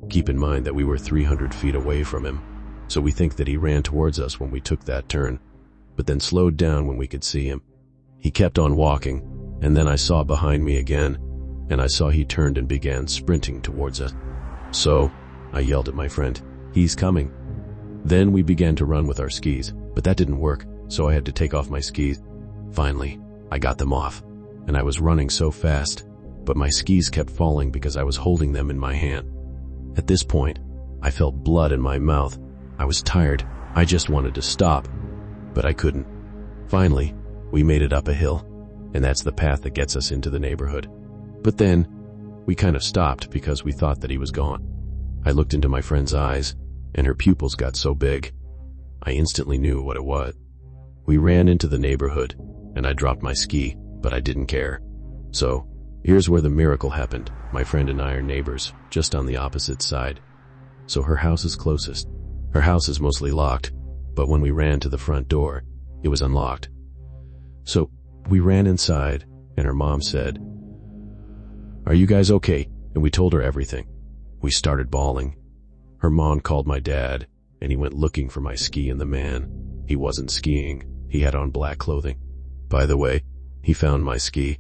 Keep in mind that we were 300 feet away from him, so we think that he ran towards us when we took that turn, but then slowed down when we could see him. He kept on walking, and then I saw behind me again, and I saw he turned and began sprinting towards us. So, I yelled at my friend, "He's coming." Then we began to run with our skis, but that didn't work, so I had to take off my skis. Finally, I got them off, and I was running so fast, but my skis kept falling because I was holding them in my hand. At this point, I felt blood in my mouth. I was tired. I just wanted to stop, but I couldn't. Finally, we made it up a hill, and that's the path that gets us into the neighborhood. But then, we kind of stopped because we thought that he was gone. I looked into my friend's eyes, and her pupils got so big. I instantly knew what it was. We ran into the neighborhood, and I dropped my ski, but I didn't care. So, here's where the miracle happened. My friend and I are neighbors, just on the opposite side. So her house is closest. Her house is mostly locked, but when we ran to the front door, it was unlocked. So, we ran inside, and her mom said, "Are you guys okay?" And we told her everything. We started bawling. Her mom called my dad, and he went looking for my ski and the man. He wasn't skiing. He had on black clothing. By the way, he found my ski,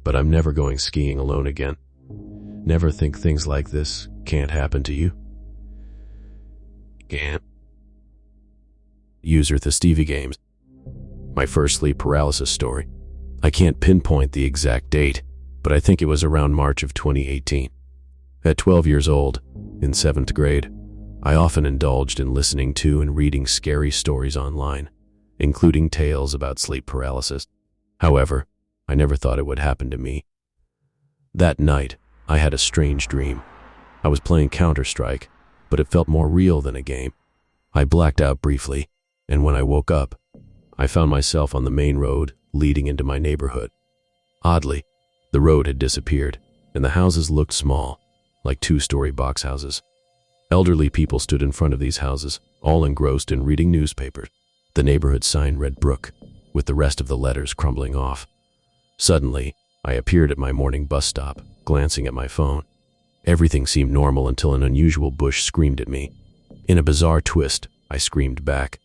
but I'm never going skiing alone again. Never think things like this can't happen to you. Can't. User The Stevie Games. My first sleep paralysis story. I can't pinpoint the exact date, but I think it was around March of 2018. At 12 years old, in 7th grade, I often indulged in listening to and reading scary stories online, including tales about sleep paralysis. However, I never thought it would happen to me. That night, I had a strange dream. I was playing Counter-Strike, but it felt more real than a game. I blacked out briefly, and when I woke up, I found myself on the main road leading into my neighborhood. Oddly, the road had disappeared, and the houses looked small, like 2-story box houses. Elderly people stood in front of these houses, all engrossed in reading newspapers. The neighborhood sign read Brook, with the rest of the letters crumbling off. Suddenly, I appeared at my morning bus stop, glancing at my phone. Everything seemed normal until an unusual bush screamed at me. In a bizarre twist, I screamed back.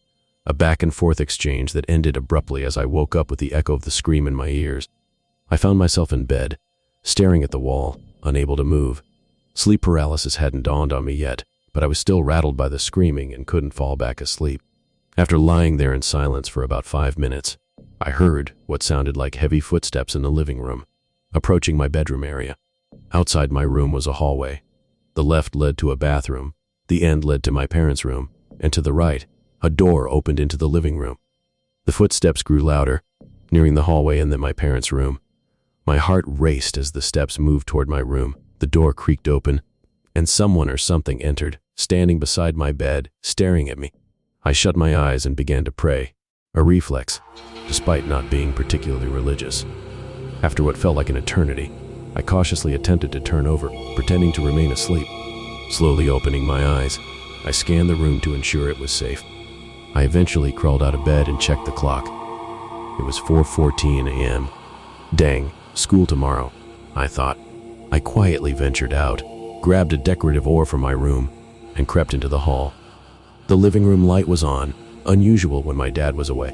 A back-and-forth exchange that ended abruptly as I woke up with the echo of the scream in my ears. I found myself in bed, staring at the wall, unable to move. Sleep paralysis hadn't dawned on me yet, but I was still rattled by the screaming and couldn't fall back asleep. After lying there in silence for about 5 minutes, I heard what sounded like heavy footsteps in the living room, approaching my bedroom area. Outside my room was a hallway. The left led to a bathroom, the end led to my parents' room, and to the right, a door opened into the living room. The footsteps grew louder, nearing the hallway and then my parents' room. My heart raced as the steps moved toward my room. The door creaked open, and someone or something entered, standing beside my bed, staring at me. I shut my eyes and began to pray, a reflex, despite not being particularly religious. After what felt like an eternity, I cautiously attempted to turn over, pretending to remain asleep. Slowly opening my eyes, I scanned the room to ensure it was safe. I eventually crawled out of bed and checked the clock. It was 4:14 a.m. Dang, school tomorrow, I thought. I quietly ventured out, grabbed a decorative ore from my room, and crept into the hall. The living room light was on, unusual when my dad was away.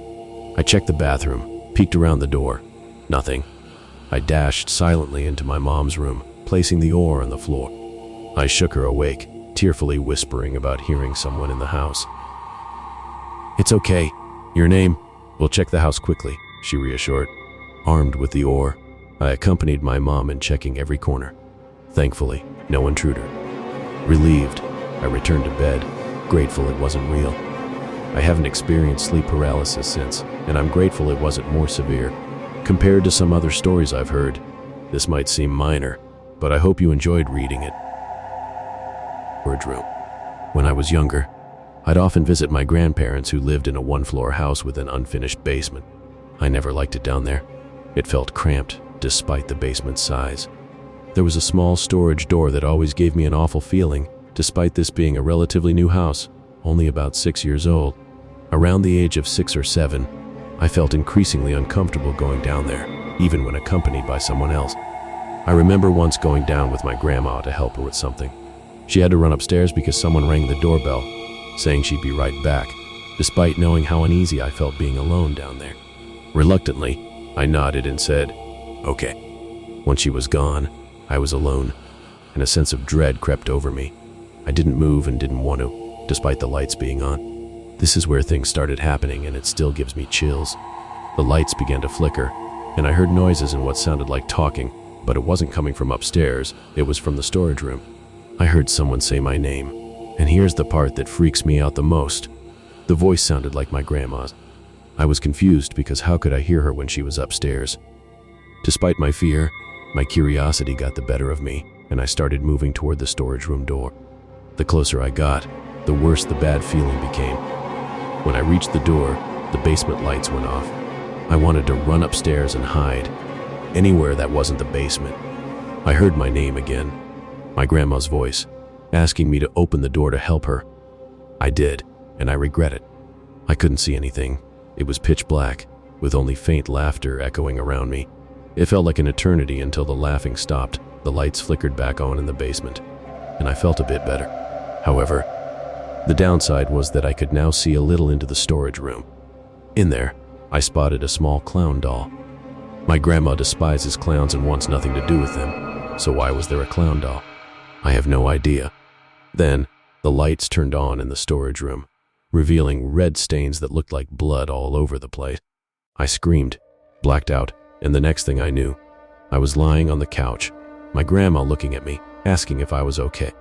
I checked the bathroom, peeked around the door. Nothing. I dashed silently into my mom's room, placing the ore on the floor. I shook her awake, tearfully whispering about hearing someone in the house. "It's okay. Your name? We'll check the house quickly," she reassured. Armed with the ore, I accompanied my mom in checking every corner. Thankfully, no intruder. Relieved, I returned to bed, grateful it wasn't real. I haven't experienced sleep paralysis since, and I'm grateful it wasn't more severe. Compared to some other stories I've heard, this might seem minor, but I hope you enjoyed reading it. Storage room. When I was younger, I'd often visit my grandparents who lived in a one-floor house with an unfinished basement. I never liked it down there. It felt cramped, despite the basement's size. There was a small storage door that always gave me an awful feeling, despite this being a relatively new house, only about 6 years old. Around the age of 6 or 7, I felt increasingly uncomfortable going down there, even when accompanied by someone else. I remember once going down with my grandma to help her with something. She had to run upstairs because someone rang the doorbell, saying she'd be right back, despite knowing how uneasy I felt being alone down there. Reluctantly, I nodded and said, "Okay." Once she was gone, I was alone, and a sense of dread crept over me. I didn't move and didn't want to, despite the lights being on. This is where things started happening, and it still gives me chills. The lights began to flicker, and I heard noises and what sounded like talking, but it wasn't coming from upstairs, it was from the storage room. I heard someone say my name, and here's the part that freaks me out the most. The voice sounded like my grandma's. I was confused because how could I hear her when she was upstairs? Despite my fear, my curiosity got the better of me, and I started moving toward the storage room door. The closer I got, the worse the bad feeling became. When I reached the door, the basement lights went off. I wanted to run upstairs and hide, anywhere that wasn't the basement. I heard my name again, my grandma's voice, asking me to open the door to help her. I did, and I regret it. I couldn't see anything. It was pitch black, with only faint laughter echoing around me. It felt like an eternity until the laughing stopped, the lights flickered back on in the basement, and I felt a bit better. However, the downside was that I could now see a little into the storage room. In there, I spotted a small clown doll. My grandma despises clowns and wants nothing to do with them, so why was there a clown doll? I have no idea. Then, the lights turned on in the storage room, revealing red stains that looked like blood all over the place. I screamed, blacked out, and the next thing I knew, I was lying on the couch, my grandma looking at me, asking if I was okay.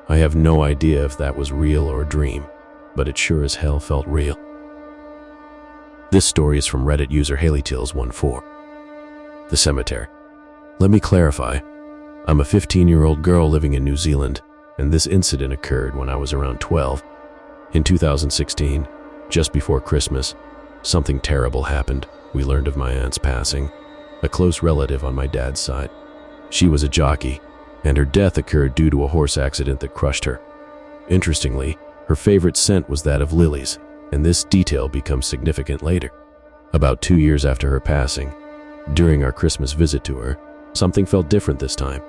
I have no idea if that was real or a dream, but it sure as hell felt real. This story is from Reddit user HaleyTills14. The cemetery. Let me clarify. I'm a 15-year-old girl living in New Zealand, and this incident occurred when I was around 12. In 2016, just before Christmas, something terrible happened. We learned of my aunt's passing, a close relative on my dad's side. She was a jockey, and her death occurred due to a horse accident that crushed her. Interestingly, her favorite scent was that of lilies, and this detail becomes significant later. About 2 years after her passing, during our Christmas visit to her, something felt different this time.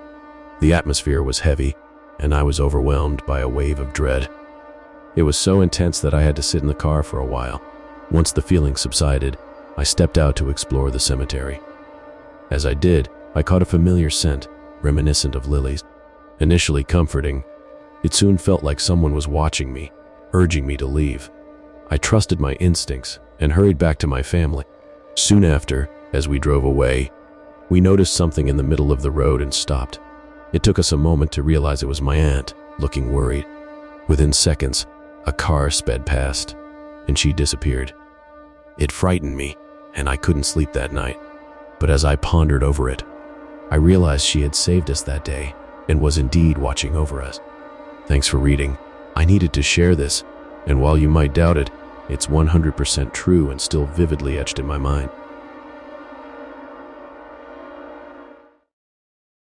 The atmosphere was heavy, and I was overwhelmed by a wave of dread. It was so intense that I had to sit in the car for a while. Once the feeling subsided, I stepped out to explore the cemetery. As I did, I caught a familiar scent, reminiscent of lilies. Initially comforting, it soon felt like someone was watching me, urging me to leave. I trusted my instincts and hurried back to my family. Soon after, as we drove away, we noticed something in the middle of the road and stopped. It took us a moment to realize it was my aunt, looking worried. Within seconds, a car sped past, and she disappeared. It frightened me, and I couldn't sleep that night. But as I pondered over it, I realized she had saved us that day and was indeed watching over us. Thanks for reading. I needed to share this, and while you might doubt it, it's 100% true and still vividly etched in my mind.